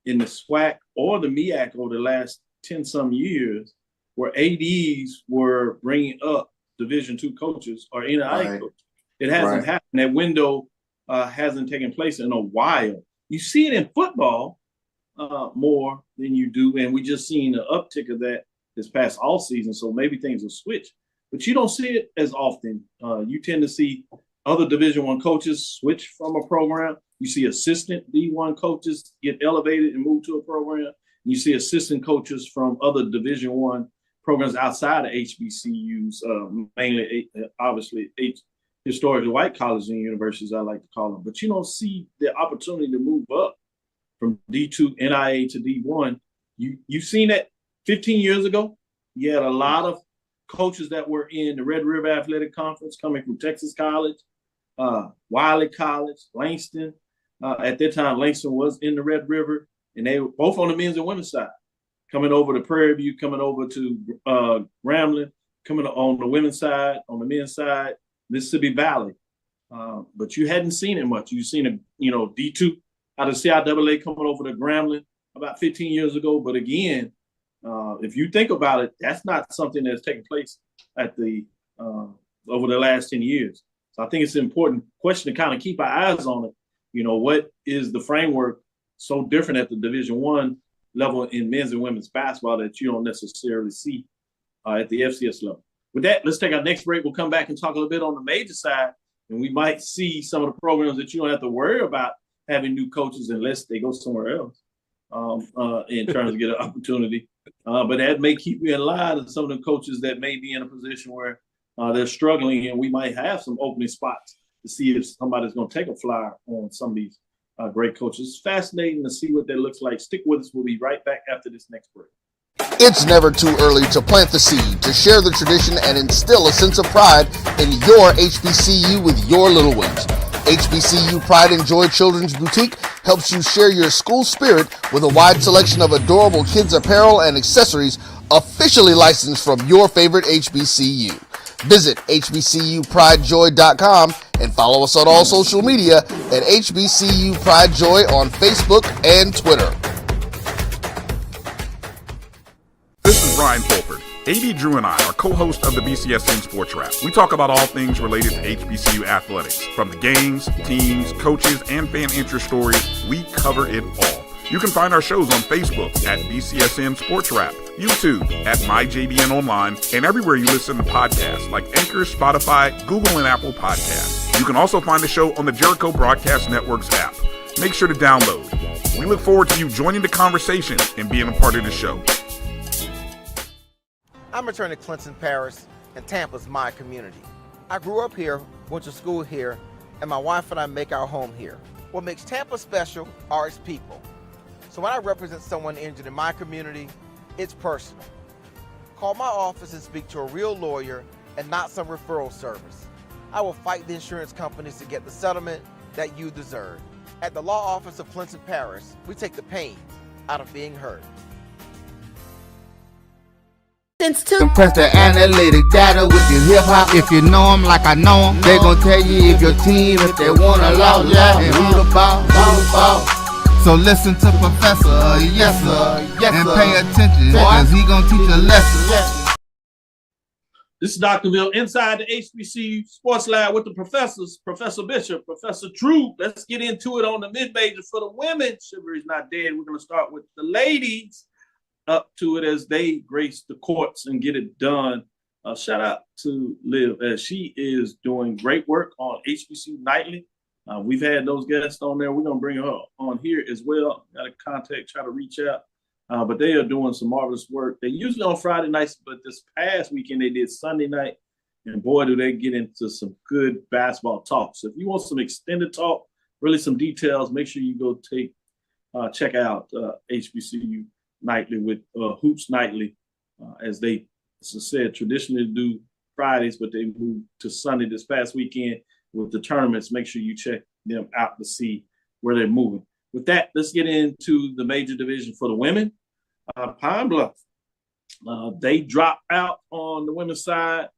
in the SWAC or the MEAC over the last 10-some years where ADs were bringing up Division II coaches or NAIA coaches. It hasn't happened. That window hasn't taken place in a while. You see it in football more than you do, and we just seen an uptick of that this past all season, so maybe things will switch. But you don't see it as often. You tend to see other Division I coaches switch from a program. You see assistant D1 coaches get elevated and move to a program. You see assistant coaches from other Division I programs outside of HBCUs, mainly, obviously, historically white colleges and universities, I like to call them. But you don't see the opportunity to move up from D2 NIA to D1. You've seen that 15 years ago. You had a lot of coaches that were in the Red River Athletic Conference coming from Texas College, Wiley College, Langston. At that time, Langston was in the Red River, and they were both on the men's and women's side, coming over to Prairie View, coming over to Grambling, coming on the women's side, on the men's side, Mississippi Valley. But you hadn't seen it much. You've seen it, D2 out of CIAA coming over to Grambling about 15 years ago. But again, if you think about it, that's not something that's taken place at the over the last 10 years. So I think it's an important question to kind of keep our eyes on it. What is the framework so different at the Division I level in men's and women's basketball that you don't necessarily see at the FCS level? With that, let's take our next break. We'll come back and talk a little bit on the major side, and we might see some of the programs that you don't have to worry about having new coaches unless they go somewhere else in terms of get an opportunity. But that may keep you in line of some of the coaches that may be in a position where they're struggling, and we might have some opening spots to see if somebody's going to take a flyer on some of these great coaches. It's fascinating to see what that looks like. Stick with us. We'll be right back after this next break. It's never too early to plant the seed, to share the tradition, and instill a sense of pride in your HBCU with your little ones. HBCU Pride and Joy Children's Boutique helps you share your school spirit with a wide selection of adorable kids apparel and accessories officially licensed from your favorite HBCU. Visit hbcupridejoy.com and follow us on all social media at HBCU Pride Joy on Facebook and Twitter. This is Brian Fulford. AD Drew and I are co-hosts of the BCSN Sports Wrap. We talk about all things related to HBCU athletics. From the games, teams, coaches, and fan interest stories, we cover it all. You can find our shows on Facebook at BCSN Sports Wrap, YouTube at MyJBN Online, and everywhere you listen to podcasts like Anchor, Spotify, Google, and Apple Podcasts. You can also find the show on the Jericho Broadcast Network's app. Make sure to download. We look forward to you joining the conversation and being a part of the show. I'm returning to Clinton Paris, and Tampa's my community. I grew up here, went to school here, and my wife and I make our home here. What makes Tampa special are its people. So when I represent someone injured in my community, it's personal. Call my office and speak to a real lawyer and not some referral service. I will fight the insurance companies to get the settlement that you deserve. At the law office of Clinton Paris, we take the pain out of being hurt. Press the analytic data with your hip hop. If you know them like I know them, they gon' tell you if your team, if they want a law, and who the ball. So listen to Professor, yes sir, and pay attention, cause he gon' teach a lesson. This is Dr. Bill inside the HBCU Sports Lab with the professors, Professor Bishop, Professor Drew. Let's get into it on the mid-major for the women. Chivalry's not dead. We're gonna start with the ladies up to it as they grace the courts and get it done. Shout out to Liv as she is doing great work on HBCU Nightly. We've had those guests on there. We're going to bring her on here as well. Got to contact, try to reach out. But they are doing some marvelous work. They're usually on Friday nights, but this past weekend they did Sunday night And boy, do they get into some good basketball talk. So if you want some extended talk, really some details, make sure you go check out HBCU Nightly with Hoops Nightly, as they, as I said, traditionally do Fridays, but they moved to Sunday this past weekend with the tournaments. Make sure you check them out to see where they're moving. With that, let's get into the major division for the women. Pine Bluff, they dropped out on the women's side.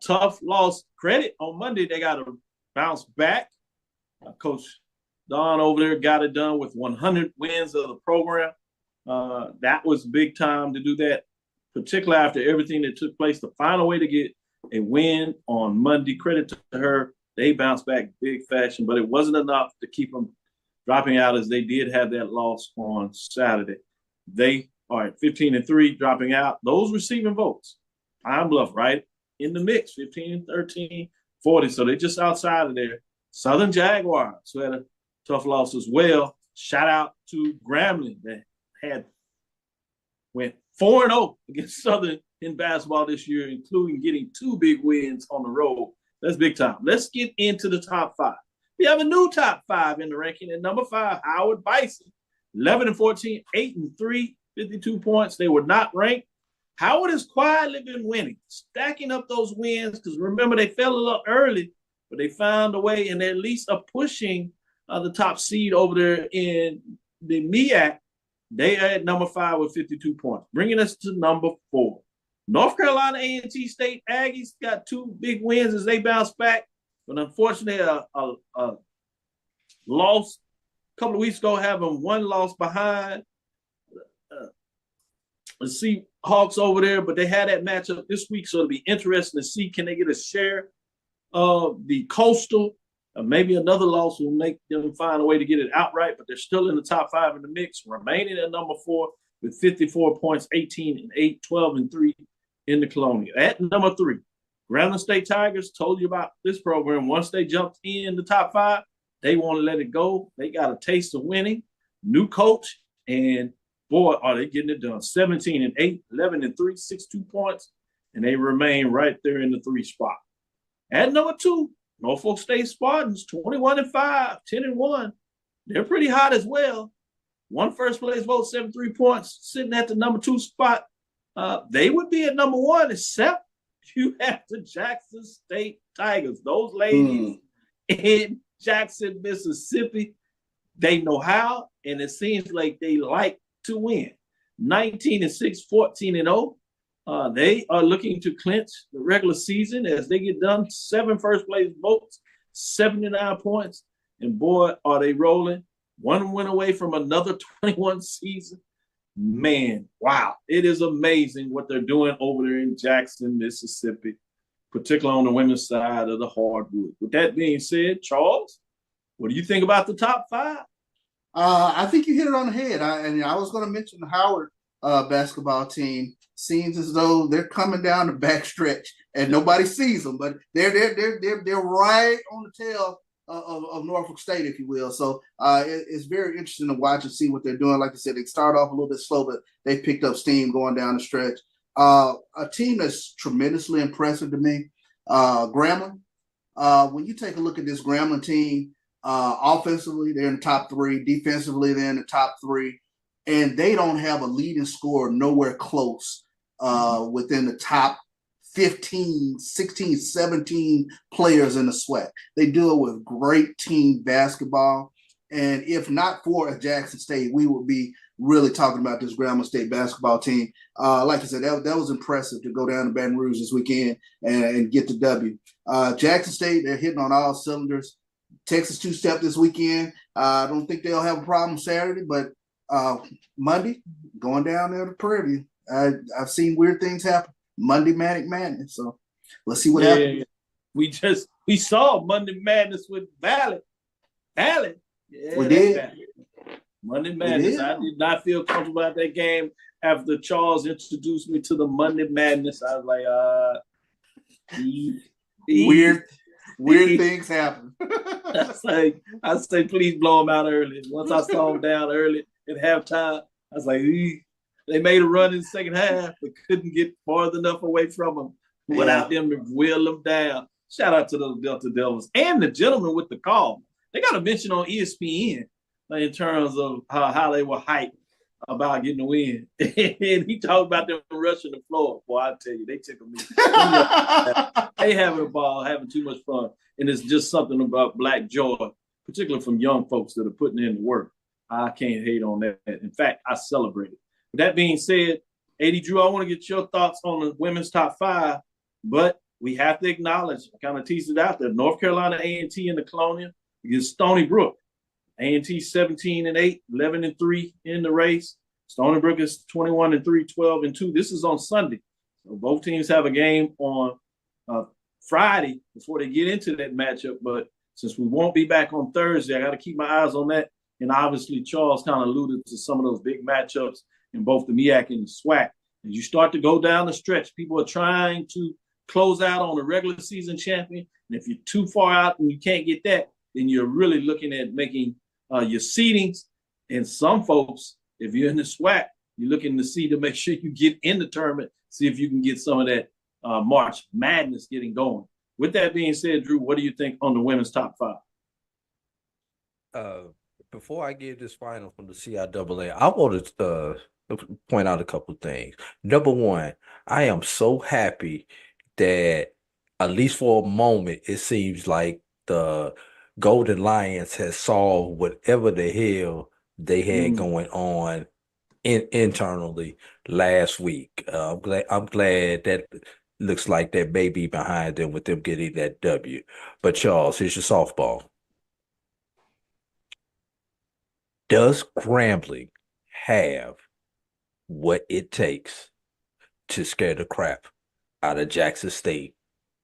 Tough loss. Credit on Monday, they got to bounce back. Coach Don over there got it done with 100 wins of the program. That was big time to do that, particularly after everything that took place. To find a way to get a win on Monday, credit to her. They bounced back big fashion, but it wasn't enough to keep them dropping out, as they did have that loss on Saturday. They are at 15-3, dropping out. Those receiving votes, Pine Bluff right in the mix, 15-13, 40. So they're just outside of there. Southern Jaguars, who had a tough loss as well. Shout out to Grambling that went 4-0 against Southern in basketball this year, including getting 2 big wins on the road. That's big time. Let's get into the top 5. We have a new top 5 in the ranking. At number 5, Howard Bison, 11-14, 8-3, 52 points. They were not ranked. Howard has quietly been winning, stacking up those wins, because remember, they fell a little early, but they found a way, and they at least are pushing the top seed over there in the MEAC. They are at number 5 with 52 points, bringing us to number 4. North Carolina A&T State Aggies got 2 big wins as they bounce back, but unfortunately a loss a couple of weeks ago, having 1 loss behind the Seahawks over there, but they had that matchup this week, so it'll be interesting to see, can they get a share of the Coastal. Maybe another loss will make them find a way to get it outright, but they're still in the top 5 in the mix, remaining at number 4 with 54 points, 18-8, 12-3 in the Colonial. At number 3, Grambling State Tigers. Told you about this program. Once they jumped in the top 5, they want to let it go. They got a taste of winning, new coach, and boy, are they getting it done. 17-8, 11-3, 62 points, and they remain right there in the 3 spot. At number 2, Norfolk State Spartans, 21-5, 10-1. They're pretty hot as well. 1 first place vote, 73 points, sitting at the number 2 spot. They would be at number 1, except you have the Jackson State Tigers. Those ladies in Jackson, Mississippi, they know how, and it seems like they like to win. 19-6, 14-0. They are looking to clinch the regular season as they get done. 7 first place votes, 79 points. And boy, are they rolling. 1 win away from another 21 season. Man, wow. It is amazing what they're doing over there in Jackson, Mississippi, particularly on the women's side of the hardwood. With that being said, Charles, what do you think about the top 5? I think you hit it on the head. I was going to mention the Howard basketball team. Seems as though they're coming down the backstretch and nobody sees them, but they're right on the tail of Norfolk State, if you will. So it's very interesting to watch and see what they're doing. Like I said, they start off a little bit slow, but they picked up steam going down the stretch. A team that's tremendously impressive to me, Grambling. When you take a look at this Grambling team, offensively, they're in the top 3. Defensively, they're in the top 3. And they don't have a leading scorer nowhere close within the top 15, 16, 17 players in the SWAC. They do it with great team basketball. And if not for Jackson State, we would be really talking about this Grambling State basketball team. Like I said, that was impressive to go down to Baton Rouge this weekend and get the W. Jackson State, they're hitting on all cylinders. Texas 2-step this weekend. I don't think they'll have a problem Saturday, but Monday, going down there to Prairie View. I've seen weird things happen. Monday Manic Madness. So let's see what happens. We saw Monday Madness with Valley. Yeah, we did. Valley. Monday Madness. I did not feel comfortable about that game after Charles introduced me to the Monday Madness. I was like, weird things happen. I say, please blow them out early. Once I saw them down early at halftime, I was like, they made a run in the second half, but couldn't get farther enough away from them without them to wheel them down. Shout out to those Delta Devils and the gentleman with the call. They got a mention on ESPN in terms of how they were hyped about getting the win. And he talked about them rushing the floor. Boy, I tell you, they tickle me. They having a ball, having too much fun. And it's just something about black joy, particularly from young folks that are putting in the work. I can't hate on that. In fact, I celebrate it. With that being said, AD Drew, I want to get your thoughts on the women's top 5, but we have to acknowledge, I kind of teased it out there, North Carolina A&T in the Colonial against Stony Brook. A&T 17-8, 11-3 in the race. Stony Brook is 21-3, 12-2. This is on Sunday. So both teams have a game on Friday before they get into that matchup. But since we won't be back on Thursday, I got to keep my eyes on that. And obviously, Charles kind of alluded to some of those big matchups in both the MEAC and the SWAC. As you start to go down the stretch, people are trying to close out on a regular season champion. And if you're too far out and you can't get that, then you're really looking at making your seedings. And some folks, if you're in the SWAC, you're looking to see to make sure you get in the tournament, see if you can get some of that March Madness getting going. With that being said, Drew, what do you think on the women's top 5? Before I give this final from the CIAA, I want to point out a couple of things. Number one, I am so happy that at least for a moment, it seems like the Golden Lions has solved whatever the hell they had going on internally last week. I'm glad that looks like that may be behind them with them getting that W. But Charles, here's your softball. Does Grambling have what it takes to scare the crap out of Jackson State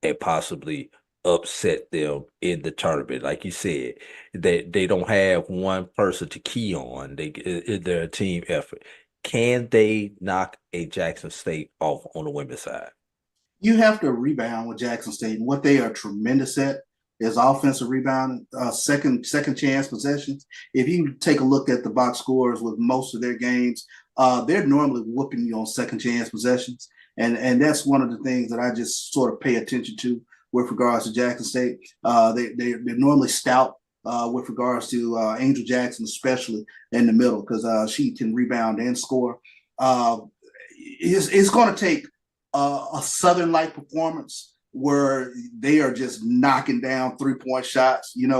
and possibly upset them in the tournament? Like you said, they don't have one person to key on. They're a team effort. Can they knock a Jackson State off on the women's side? You have to rebound with Jackson State, and what they are tremendous at is offensive rebounding, second chance possessions. If you take a look at the box scores with most of their games, they're normally whooping you on second chance possessions, and that's one of the things that I just sort of pay attention to with regards to Jackson State. They're normally stout with regards to Angel Jackson, especially in the middle, because she can rebound and score. It's going to take a Southern-like performance where they are just knocking down three-point shots, and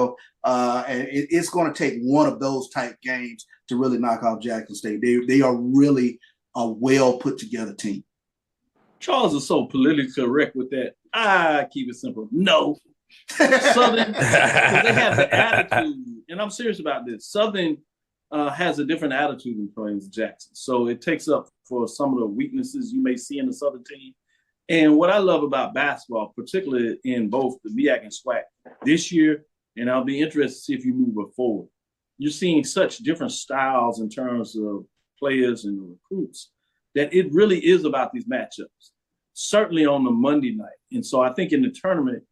it's going to take one of those type games to really knock off Jackson State. They are really a well put together team. Charles is so politically correct with that. I keep it simple. No. Southern, they have the attitude, and I'm serious about this. Southern has a different attitude than plays Jackson. So it takes up for some of the weaknesses you may see in the Southern team. And what I love about basketball, particularly in both the MEAC and SWAC this year, and I'll be interested to see if you move it forward, you're seeing such different styles in terms of players and recruits that it really is about these matchups, certainly on the Monday night. And so I think in the tournament,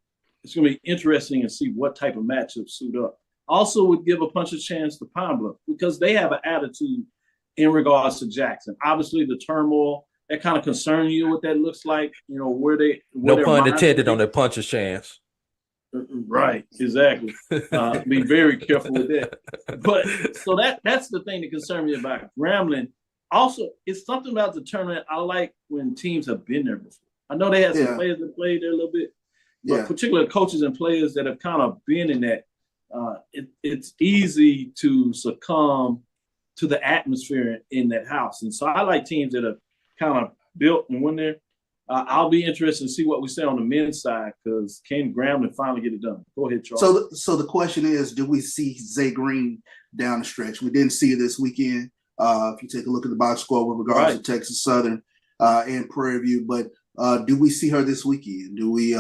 it's going to be interesting to see what type of matchups suit up. Also would give a punch a chance to Pine Bluff because they have an attitude in regards to Jackson. Obviously, the turmoil, that kind of concern you what that looks like, where no pun intended on that puncher's chance. Right, exactly. Be very careful with that. But so that's the thing that concerns me about Grambling. Also, it's something about the tournament I like when teams have been there before. I know they had some players that played there a little bit, but particularly coaches and players that have kind of been in that, it's easy to succumb to the atmosphere in that house. And so I like teams that have kind of built and went there. I'll be interested to see what we say on the men's side because can Grambling finally get it done? Go ahead, Charles. So the question is, do we see Zay Green down the stretch? We didn't see it this weekend. If you take a look at the box score with regards to Texas Southern and Prairie View, but do we see her this weekend? Do we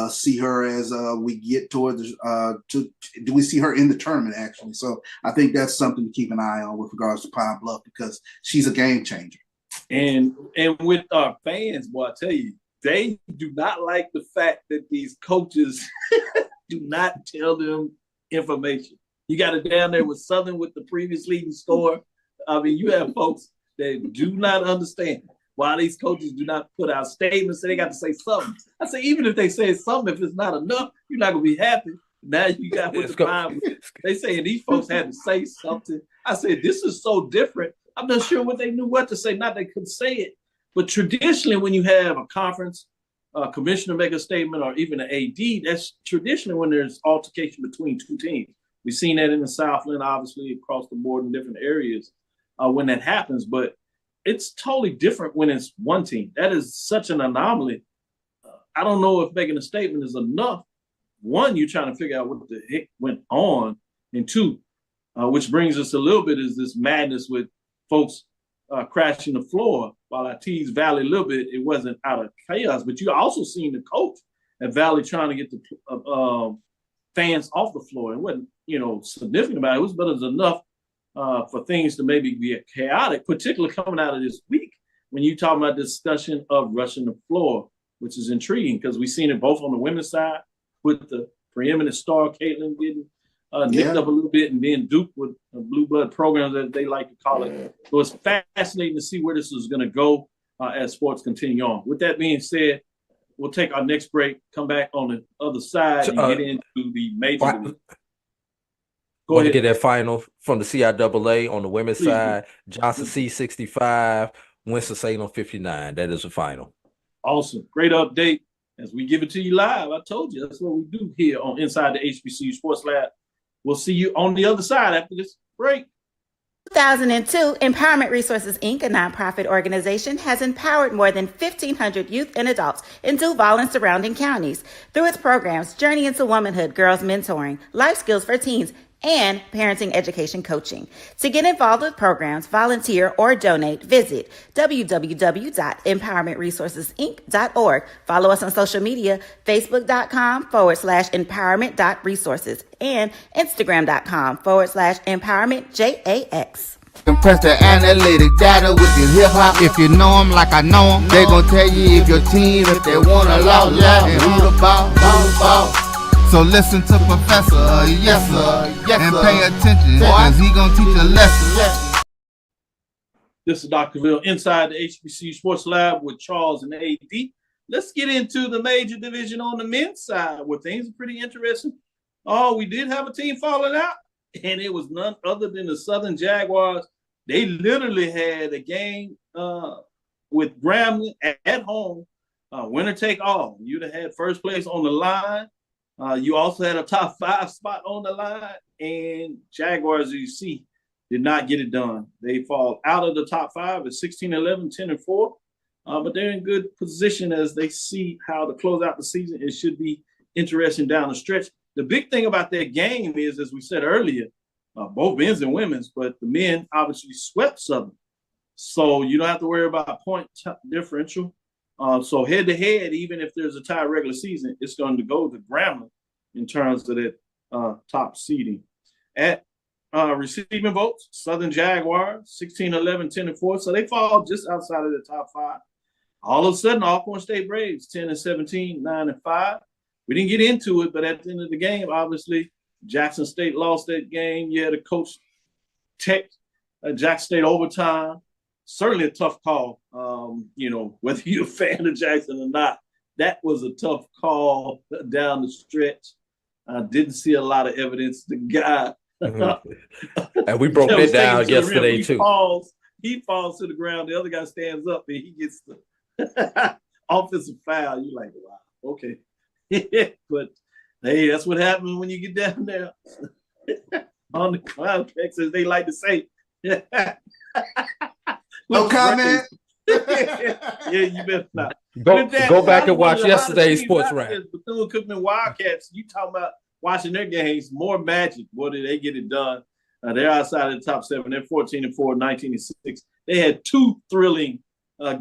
see her as we get towards do we see her in the tournament actually? So I think that's something to keep an eye on with regards to Pine Bluff because she's a game changer. And with our fans, boy, I tell you, they do not like the fact that these coaches do not tell them information. You got it down there with Southern with the previous leading scorer. I mean, you have folks that do not understand. why these coaches do not put out statements, so they got to say something. I say, even if they say something, if it's not enough, you're not gonna be happy. Now you got what the Bible. They say these folks had to say something. I said, this is so different. I'm not sure what they knew what to say. Not they could say it, but traditionally, when you have a conference, a commissioner make a statement, or even an AD, that's traditionally when there's altercation between two teams. We've seen that in the Southland, obviously across the board in different areas when that happens, but it's totally different when it's one team. That is such an anomaly. I don't know if making a statement is enough. One, you're trying to figure out what the heck went on, and two, which brings us a little bit, is this madness with folks crashing the floor. While I teased Valley a little bit, it wasn't out of chaos, but you also seen the coach at Valley trying to get the fans off the floor. It wasn't, significant about it. It was, but it was enough for things to maybe be chaotic, particularly coming out of this week when you talk about discussion of rushing the floor, which is intriguing because we've seen it both on the women's side with the preeminent star Caitlin getting nicked up a little bit and being duped with blue blood programs, as they like to call it. So it's fascinating to see where this is going to go as sports continue on. With that being said, we'll take our next break, come back on the other side, and get into the major league. Go ahead. Get that final from the CIAA on the women's side. Johnson C 65, Winston-Salem 59. That is the final. Awesome. Great update as we give it to you live. I told you that's what we do here on Inside the HBCU Sports Lab. We'll see you on the other side after this break. 2002, Empowerment Resources, Inc., a nonprofit organization, has empowered more than 1,500 youth and adults in Duval and surrounding counties. Through its programs, Journey into Womanhood, Girls Mentoring, Life Skills for Teens, and parenting education coaching. To get involved with programs, volunteer, or donate, visit www.empowermentresourcesinc.org. Follow us on social media, facebook.com/empowerment.resources and instagram.com/empowermentjax. Compress the analytic data with your hip hop. If you know them like I know them, they gon' tell you if your team, if they want a law, and who the ball. So listen to Professor, yes sir, and pay attention, cause he gonna teach a lesson. This is Dr. Cavil inside the HBCU Sports Lab with Charles and AD. Let's get into the major division on the men's side where things are pretty interesting. Oh, we did have a team falling out, and it was none other than the Southern Jaguars. They literally had a game with Grambling at home, winner take all. You'd have had first place on the line. You also had a top 5 spot on the line, and Jaguars, as you see, did not get it done. They fall out of the top 5 at 16-11, 10-4, but they're in good position as they see how to close out the season. It should be interesting down the stretch. The big thing about that game is, as we said earlier, both men's and women's, but the men obviously swept Southern. So you don't have to worry about point differential. So head-to-head, even if there's a tie regular season, it's going to go to Grambling in terms of that top seeding. At receiving votes, Southern Jaguars, 16-11, 10-4. So they fall just outside of the top 5. All of a sudden, Alcorn State Braves, 10-17, 9-5. We didn't get into it, but at the end of the game, obviously, Jackson State lost that game. You had a coach tech Jackson State overtime. Certainly a tough call. Whether you're a fan of Jackson or not, that was a tough call down the stretch. I didn't see a lot of evidence. The guy, and we broke it down yesterday too. He falls to the ground. The other guy stands up and he gets the offensive foul. You're like, wow, okay. But hey, that's what happens when you get down there on the complex, as they like to say. No comment. Yeah, you better not. Go back and watch yesterday's sports wrap. Bethune-Cookman Wildcats, you talking about watching their games, more magic. Boy, did they get it done. They're outside of the top 7. They're 14-4, 19-6. They had 2 thrilling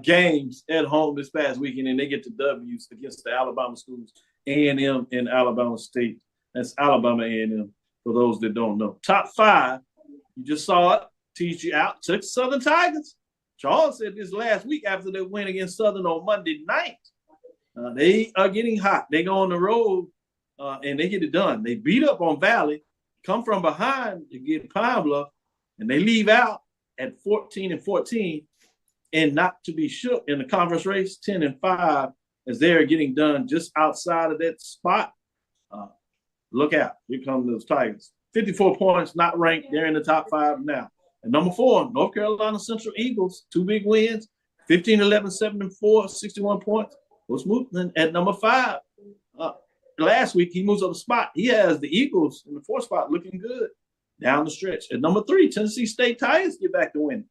games at home this past weekend, and they get the W's against the Alabama schools, A&M and Alabama State. That's Alabama A&M, for those that don't know. Top 5, you just saw it, teased you out, took Southern Tigers. Charles said this last week after they win against Southern on Monday night. They are getting hot. They go on the road, and they get it done. They beat up on Valley, come from behind to get Pine Bluff, and they leave out at 14-14 and not to be shook in the conference race, 10-5, as they're getting done just outside of that spot. Look out. Here come those Tigers. 54 points, not ranked. They're in the top 5 now. And number 4, North Carolina Central Eagles, 2 big wins, 15-11, 7-4, 61 points. Was moving at number 5. Last week, he moves up a spot. He has the Eagles in the 4th spot looking good down the stretch. At number 3, Tennessee State Tigers get back to winning.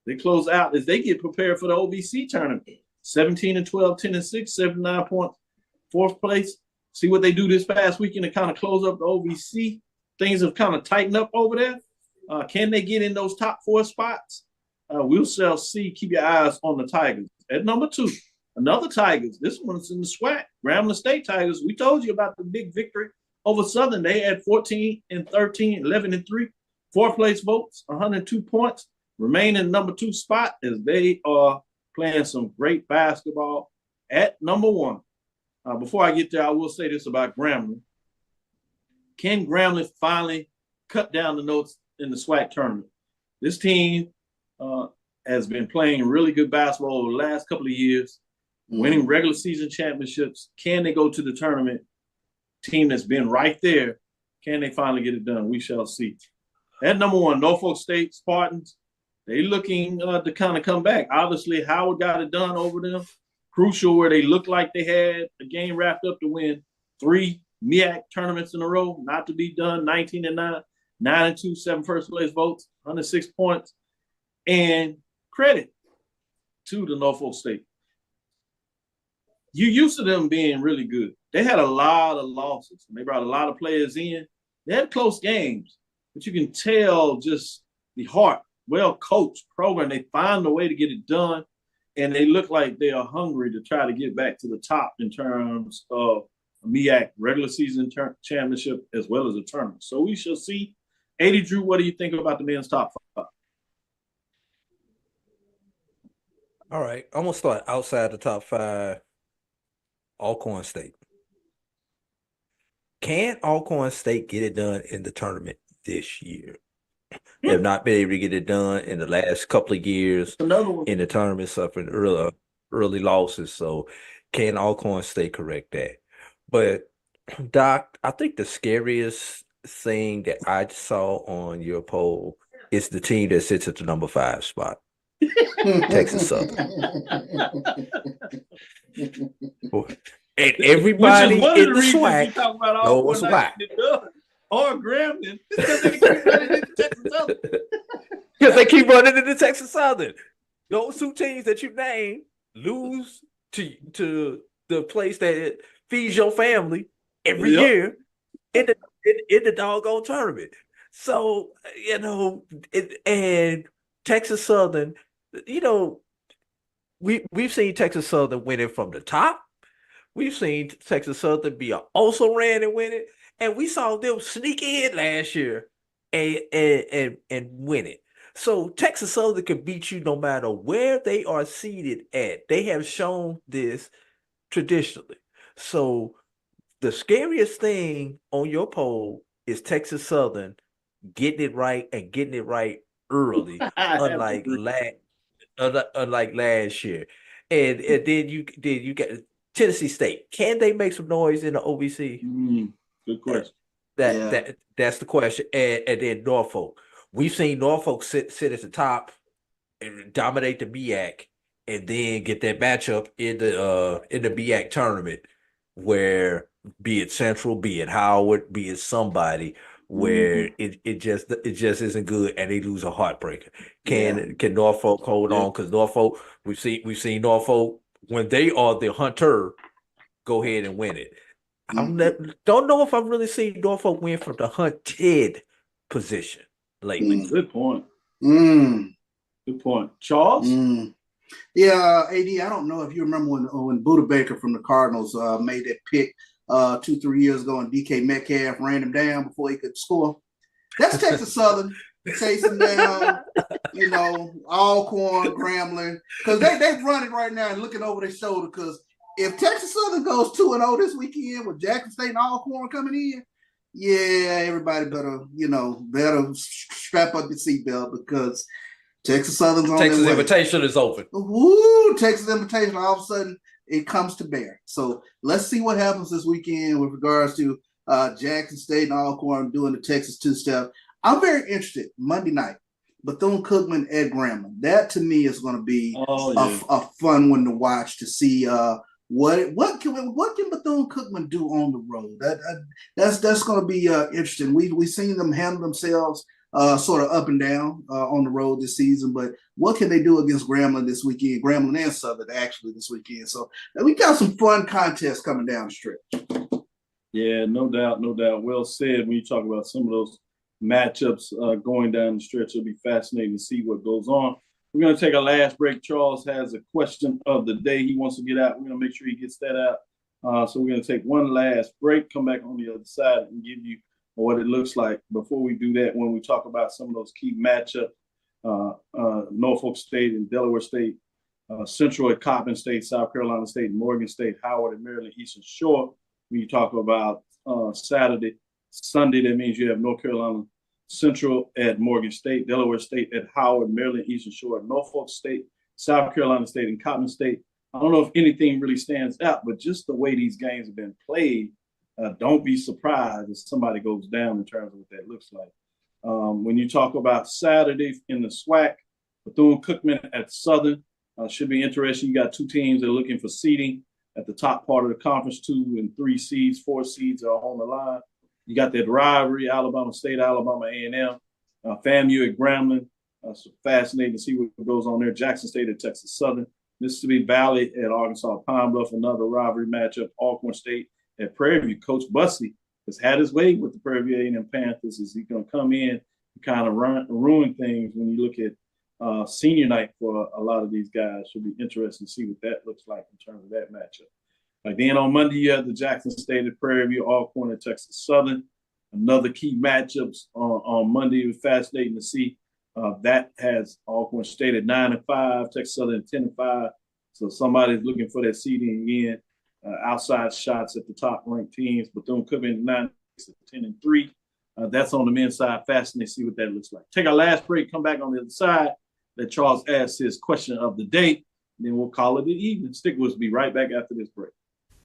They close out as they get prepared for the OVC tournament. 17-12, 10-6, 79 points, 4th place. See what they do this past weekend to kind of close up the OVC. Things have kind of tightened up over there. Can they get in those top 4 spots? We'll shall see. Keep your eyes on the Tigers. At number 2, another Tigers. This one's in the SWAC. Grambling State Tigers. We told you about the big victory over Southern. They had 14-13, 11-3. 4th place votes, 102 points. Remain in number 2 spot as they are playing some great basketball. At number 1. Before I get there, I will say this about Grambling. Can Grambling finally cut down the notes in the SWAC tournament? This team has been playing really good basketball over the last couple of years, winning regular season championships. Can they go to the tournament? Team that's been right there, can they finally get it done? We shall see. At number 1, Norfolk State Spartans. They looking to kind of come back. Obviously, Howard got it done over them. Crucial, where they looked like they had a game wrapped up to win 3 MEAC tournaments in a row, not to be done, 19-9, 9-2, 7 first place votes, 106 points. And credit to the Norfolk State. You used to them being really good. They had a lot of losses. They brought a lot of players in. They had close games, but you can tell just the heart, well-coached program. They find a way to get it done. And they look like they are hungry to try to get back to the top in terms of MEAC regular season championship as well as a tournament. So we shall see. 80 Drew, what do you think about the men's top 5? All right, I'm gonna start outside the top 5. Alcorn State. Can Alcorn State get it done in the tournament this year? They have not been able to get it done in the last couple of years in the tournament, suffering early losses. So can Alcorn State correct that? But Doc, I think the scariest thing that I saw on your poll is the team that sits at the number 5 spot. Texas Southern. And everybody in the SWAC knows why. Or Grambling, because they keep running into Texas Southern. Because they keep running into Texas Southern. Those 2 teams that you named lose to the place that feeds your family every year in the doggone tournament. So, and Texas Southern, we've seen Texas Southern winning from the top. We've seen Texas Southern be also ran and win it. And we saw them sneak in last year and win it. So Texas Southern can beat you no matter where they are seated at. They have shown this traditionally. So the scariest thing on your poll is Texas Southern getting it right and getting it right early, unlike last year. And then you got Tennessee State. Can they make some noise in the OVC? Good question. That's the question. And then Norfolk. We've seen Norfolk sit at the top and dominate the MEAC, and then get that matchup in the MEAC tournament, where be it Central, be it Howard, be it somebody, where it just isn't good, and they lose a heartbreaker. Can Norfolk hold on? Because Norfolk, we've seen Norfolk, when they are the hunter, go ahead and win it. I don't know if I've really seen Norfolk win from the hunted position lately. Good point. Good point. Charles? Yeah, AD, I don't know if you remember when Buda Baker from the Cardinals made that pick 2-3 years ago, and DK Metcalf ran him down before he could score. That's Texas Southern chasing down, Alcorn, Grambling, because they're running right now and looking over their shoulder. Because if Texas Southern goes 2-0 this weekend with Jackson State and Alcorn coming in, everybody better strap up your seatbelt, because Texas Southern's on Texas their way. Invitation is open. Woo! Texas Invitation. All of a sudden, it comes to bear. So let's see what happens this weekend with regards to Jackson State and Alcorn doing the Texas two-step. I'm very interested. Monday night, Bethune-Cookman at Grambling. That to me is going to be a fun one to watch to see what can Bethune-Cookman do on the road. That's going to be interesting. We've seen them handle themselves sort of up and down on the road this season, but what can they do against Grambling this weekend? Grambling and Southern actually this weekend. So we got some fun contests coming down the stretch. Yeah, no doubt, no doubt. Well said. When you talk about some of those matchups going down the stretch, it'll be fascinating to see what goes on. We're going to take a last break. Charles has a question of the day he wants to get out. We're going to make sure he gets that out. So we're going to take one last break, come back on the other side and give you what it looks like. Before we do that, when we talk about some of those key matchups, Norfolk State and Delaware State, Central at Coppin State, South Carolina State, Morgan State, Howard and Maryland Eastern Shore. When you talk about Sunday, that means you have North Carolina Central at Morgan State, Delaware State at Howard, Maryland Eastern Shore, Norfolk State, South Carolina State, and Coppin State. I don't know if anything really stands out, but just the way these games have been played, don't be surprised if somebody goes down in terms of what that looks like. When you talk about Saturday in the SWAC, Bethune-Cookman at Southern should be interesting. You got two teams that are looking for seeding at the top part of the conference. 2 and 3 seeds, 4 seeds are on the line. You got that rivalry, Alabama State, Alabama A&M, FAMU at Grambling. So fascinating to see what goes on there. Jackson State at Texas Southern, Mississippi Valley at Arkansas Pine Bluff, another rivalry matchup. Alcorn State at Prairie View. Coach Bussey has had his way with the Prairie View A&M Panthers. Is he going to come in and kind of ruin things when you look at senior night for a lot of these guys? Should be interesting to see what that looks like in terms of that matchup. Like then on Monday, you have the Jackson State at Prairie View, Alcorn at Texas Southern. Another key matchups on Monday. It was fascinating to see. That has Alcorn State at 9-5, Texas Southern at 10-5. So somebody's looking for that seeding again. Outside shots at the top ranked teams. Bethune-Cookman 9 at 10-3. That's on the men's side. Fascinating to see what that looks like. Take our last break. Come back on the other side. Let Charles ask his question of the day. And then we'll call it the evening. Stick with us. Be right back after this break.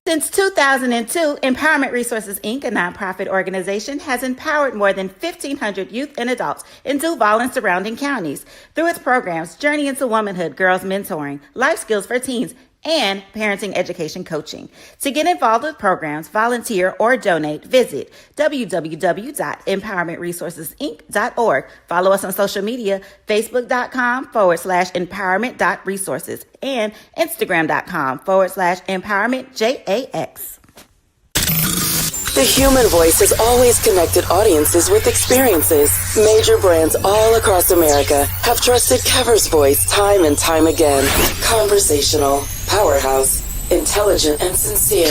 Since 2002, Empowerment Resources, Inc., a nonprofit organization, has empowered more than 1,500 youth and adults in Duval and surrounding counties through its programs Journey into Womanhood, Girls Mentoring, Life Skills for Teens, and parenting education coaching. To get involved with programs, volunteer, or donate, visit www.empowermentresourcesinc.org. Follow us on social media, facebook.com/empowerment.resources and instagram.com/empowermentJAX. The human voice has always connected audiences with experiences. Major brands all across America have trusted Kever's voice time and time again. Conversational, powerhouse, intelligent, and sincere.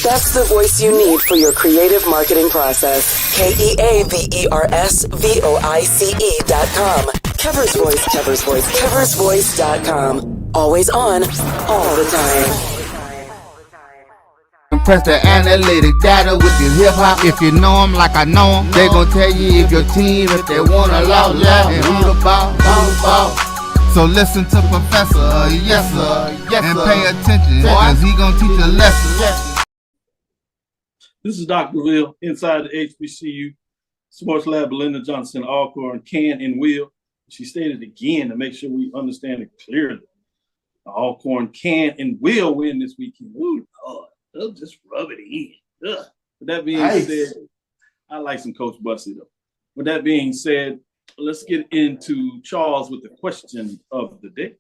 That's the voice you need for your creative marketing process. KEAVERSVOICE.com. Kever's Voice, Kever's Voice, KeversVoice.com. Always on, all the time. Press the analytic data with your hip hop. If you know them like I know them, they gon' tell you if your team, if they wanna loud and who the ball. So listen to Professor, yes sir, and pay attention, cause he gon' teach a lesson. This is Dr. Will inside the HBCU Sports Lab. Belinda Johnson, Alcorn can and will. She stated again to make sure we understand it clearly. Alcorn can and will win this weekend. Ooh, Lord. They'll just rub it in. Ugh. With that being said, I like some Coach Bussey though. With that being said, let's get into Charles with the question of the day.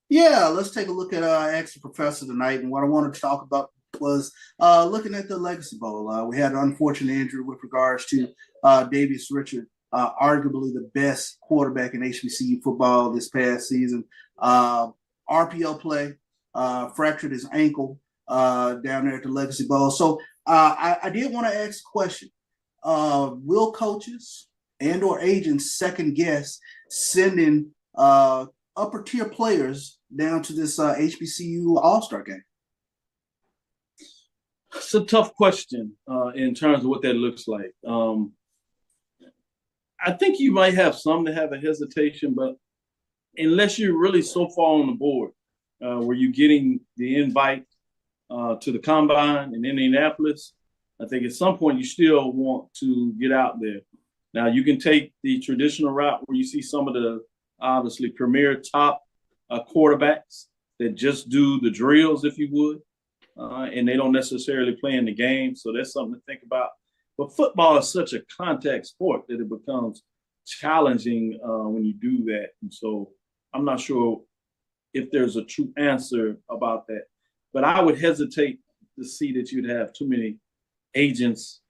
Yeah, let's take a look at Ask the Professor tonight. And what I wanted to talk about was looking at the Legacy Bowl. We had an unfortunate injury with regards to Davius Richard, arguably the best quarterback in HBCU football this past season. RPO play, fractured his ankle down there at the Legacy Bowl. So I did want to ask a question. Will coaches and or agents second guess sending upper tier players down to this HBCU All-Star game? It's a tough question in terms of what that looks like. I think you might have some that have a hesitation, but unless you're really so far on the board, where you're getting the invite to the combine in Indianapolis, I think at some point you still want to get out there. Now you can take the traditional route where you see some of the obviously premier top quarterbacks that just do the drills, if you would, and they don't necessarily play in the game. So that's something to think about. But football is such a contact sport that it becomes challenging when you do that. And so I'm not sure if there's a true answer about that. But I would hesitate to see that you'd have too many agents,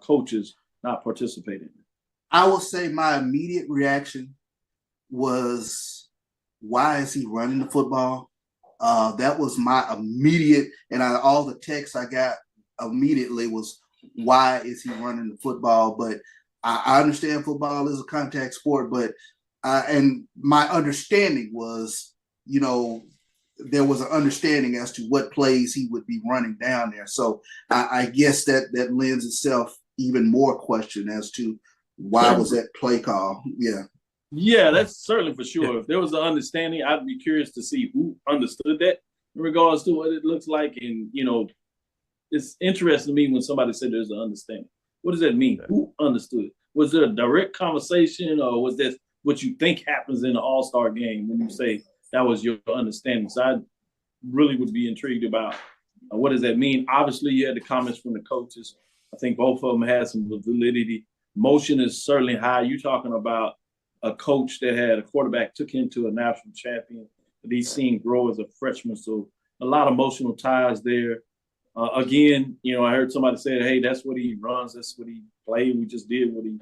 coaches not participating. I will say my immediate reaction was, why is he running the football? That was my immediate, and all the texts I got immediately was, why is he running the football? But I understand football is a contact sport, but and my understanding was, there was an understanding as to what plays he would be running down there. So I guess that lends itself even more question as to why was that play call? Yeah. Yeah, that's certainly for sure. If there was an understanding, I'd be curious to see who understood that in regards to what it looks like. And, it's interesting to me when somebody said there's an understanding. What does that mean? Who understood? Was there a direct conversation, or was this what you think happens in an all-star game when you say that was your understanding? So I really would be intrigued about what does that mean? Obviously, you had the comments from the coaches. I think both of them had some validity. Motion is certainly high. You're talking about a coach that had a quarterback, took him to a national champion that he's seen grow as a freshman. So a lot of emotional ties there. Again, I heard somebody say, hey, that's what he runs. That's what he played. We just did what he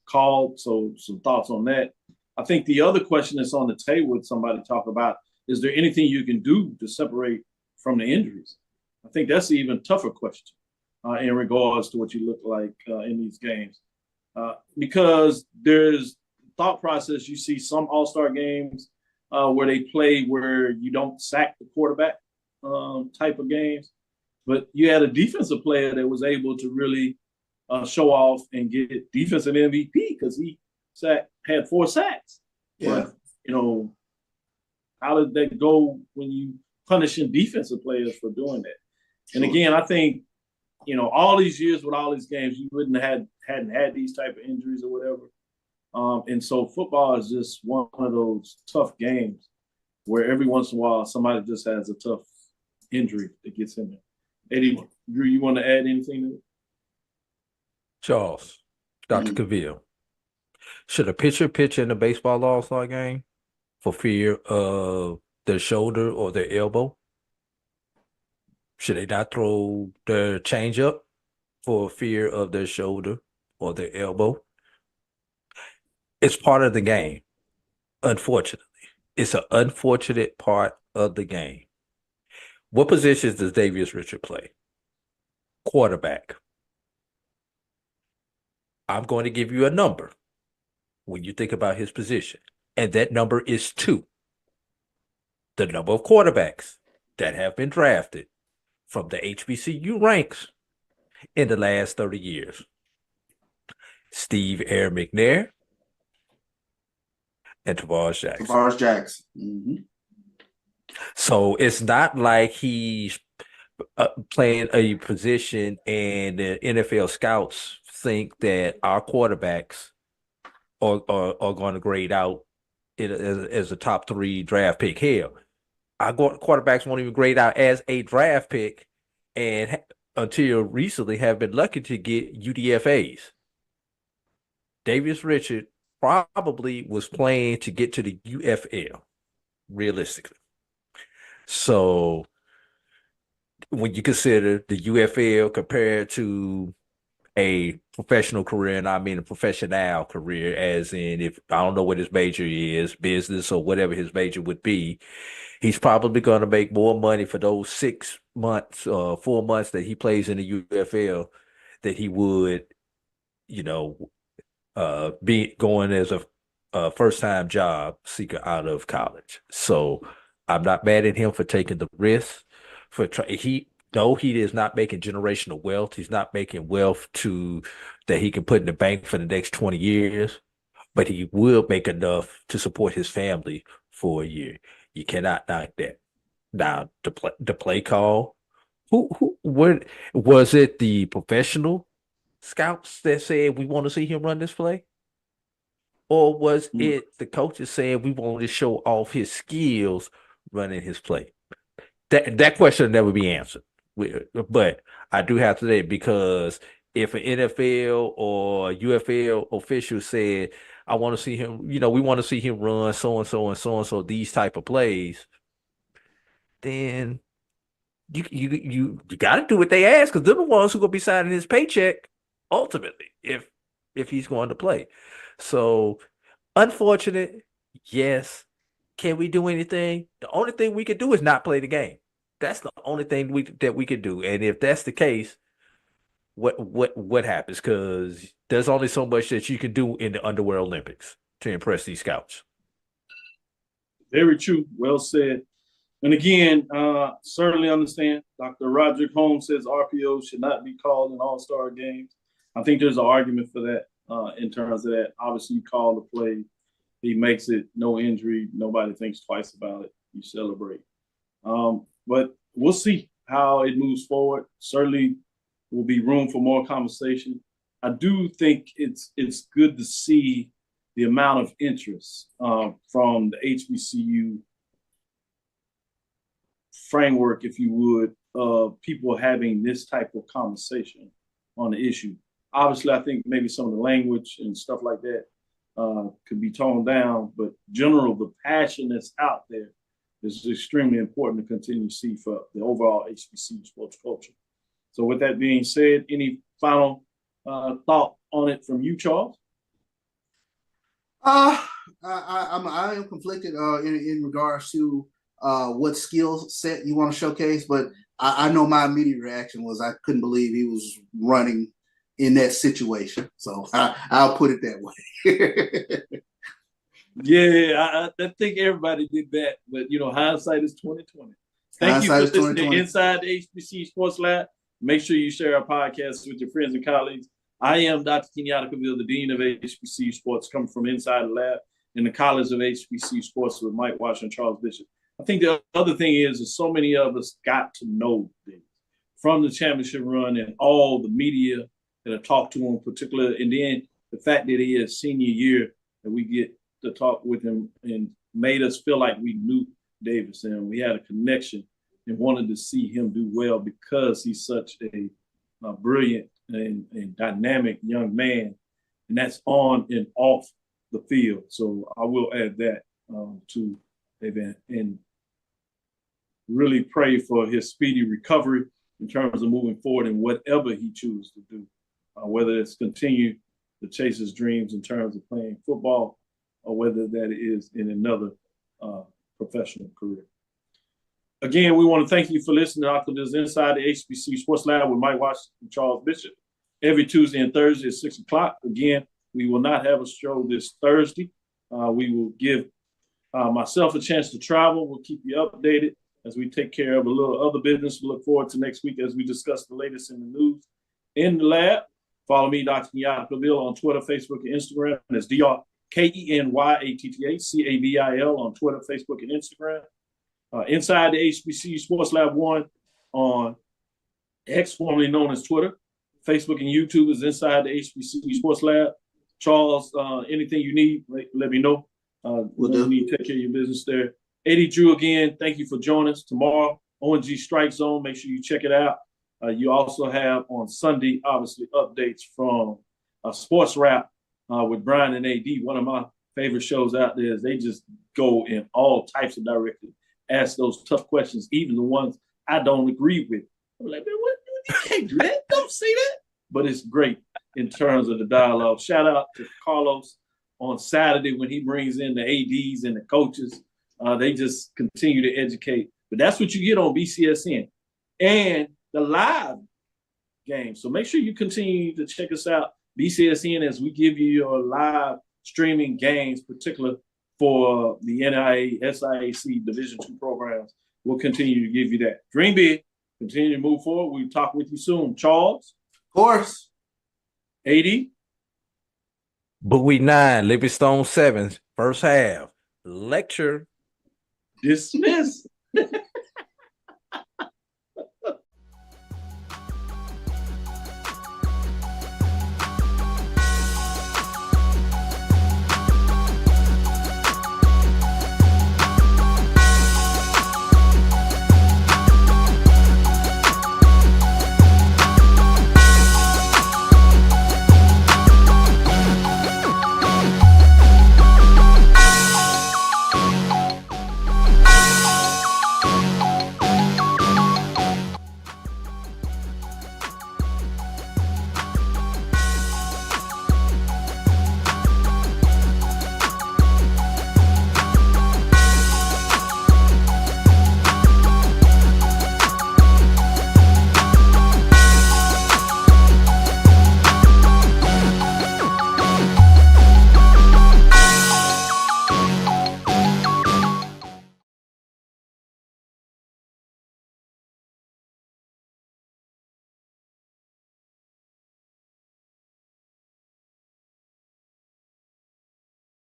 called. So some thoughts on that. I think the other question that's on the table with somebody talk about, is there anything you can do to separate from the injuries? I think that's an even tougher question in regards to what you look like in these games. Because there's thought process. You see some all-star games where they play where you don't sack the quarterback type of games. But you had a defensive player that was able to really show off and get defensive MVP because he had 4 sacks. Yeah. But, how did that go when you punishing defensive players for doing that? And again, I think, all these years with all these games, you hadn't had these type of injuries or whatever. And so football is just one of those tough games where every once in a while somebody just has a tough injury that gets in there. Eddie, Drew, you want to add anything to it? Charles, Dr. Cavil, should a pitcher pitch in a baseball all-star game for fear of their shoulder or their elbow? Should they not throw their changeup for fear of their shoulder or their elbow? It's part of the game, unfortunately. It's an unfortunate part of the game. What positions does Davius Richard play? Quarterback. I'm going to give you a number when you think about his position, and that number is 2. The number of quarterbacks that have been drafted from the HBCU ranks in the last 30 years. Steve Air McNair and Tavares Jackson. Tavares Jackson. Mm-hmm. So it's not like he's playing a position and the NFL scouts think that our quarterbacks are going to grade out as a top 3 draft pick. Hell, our quarterbacks won't even grade out as a draft pick, and until recently have been lucky to get UDFAs. Davius Richard probably was playing to get to the UFL, realistically. So when you consider the UFL compared to a professional career, and I mean a professional career, as in, if I don't know what his major is, business or whatever his major would be, he's probably going to make more money for those 6 months, 4 months that he plays in the UFL than he would, be going as a first-time job seeker out of college. So I'm not mad at him for taking the risk. He is not making generational wealth. He's not making wealth that he can put in the bank for the next 20 years, but he will make enough to support his family for a year. You cannot knock that. Now the play call. What was it? The professional scouts that said we want to see him run this play, or was it the coaches saying we want to show off his skills running his play? That question will never be answered. But I do have to say, because if an NFL or UFL official said, I want to see him, we want to see him run so and so and so and so these type of plays, then you got to do what they ask, because they're the ones who gonna be signing his paycheck ultimately if he's going to play. So unfortunate, yes. Can we do anything? The only thing we can do is not play the game. That's the only thing that we can do. And if that's the case, what happens? Because there's only so much that you can do in the Underworld Olympics to impress these scouts. Very true. Well said. And again, certainly understand Dr. Roderick Holmes says RPO should not be called in all-star games. I think there's an argument for that in terms of that. Obviously, you call the play. He makes it no injury. Nobody thinks twice about it. You celebrate. But we'll see how it moves forward. Certainly will be room for more conversation. I do think it's good to see the amount of interest from the HBCU framework, if you would, of people having this type of conversation on the issue. Obviously, I think maybe some of the language and stuff like that could be toned down, but the passion that's out there is extremely important to continue to see for the overall HBCU sports culture. So with that being said, any final thought on it from you, Charles? I am conflicted in regards to what skill set you want to showcase, but I know my immediate reaction was I couldn't believe he was running in that situation. So I'll put it that way. Yeah, I think everybody did that, but hindsight is 2020. Thank you for listening to Inside the HBCU Sports Lab. Make sure you share our podcast with your friends and colleagues. I am Dr. Kenyatta Cavil, the Dean of HBCU Sports, coming from inside the lab in the College of HBCU Sports with Mike Washington and Charles Bishop. I think the other thing is so many of us got to know things from the championship run and all the media that have talked to him, particularly, and then the fact that he is senior year and we get to talk with him and made us feel like we knew Davis and we had a connection and wanted to see him do well because he's such a brilliant and dynamic young man, and that's on and off the field. So I will add that to the event and really pray for his speedy recovery in terms of moving forward in whatever he chooses to do, whether it's continue to chase his dreams in terms of playing football or whether that is in another professional career. Again, we want to thank you for listening to This Inside the HBCU Sports Lab with Mike Washington and Charles Bishop every Tuesday and Thursday at 6 o'clock. Again, we will not have a show this Thursday. We will give myself a chance to travel. We'll keep you updated as we take care of a little other business. We look forward to next week as we discuss the latest in the news in the lab. Follow me, Dr. Kenyatta Cavil, on Twitter, Facebook, and Instagram. That's DrKenyattaCavil on Twitter, Facebook, and Instagram. Inside the HBCU Sports Lab 1 on X, formerly known as Twitter. Facebook and YouTube is Inside the HBCU Sports Lab. Charles, anything you need, let me know. We'll need to take care of your business there. Eddie Drew, again, thank you for joining us tomorrow. ONG Strike Zone, make sure you check it out. You also have on Sunday, obviously, updates from Sports Rap with Brian and AD. One of my favorite shows out there is they just go in all types of directions, ask those tough questions, even the ones I don't agree with. I'm like, man, what? You can't do that. Don't say that. But it's great in terms of the dialogue. Shout out to Carlos on Saturday when he brings in the ADs and the coaches. They just continue to educate. But that's what you get on BCSN and the live game. So make sure you continue to check us out, BCSN, as we give you your live streaming games, particularly for the NIA, SIAC Division II programs. We'll continue to give you that. Dream big. Continue to move forward. We'll talk with you soon. Charles? Of course. AD? Bowie 9, Livingstone 7, first half. Lecture Dismiss.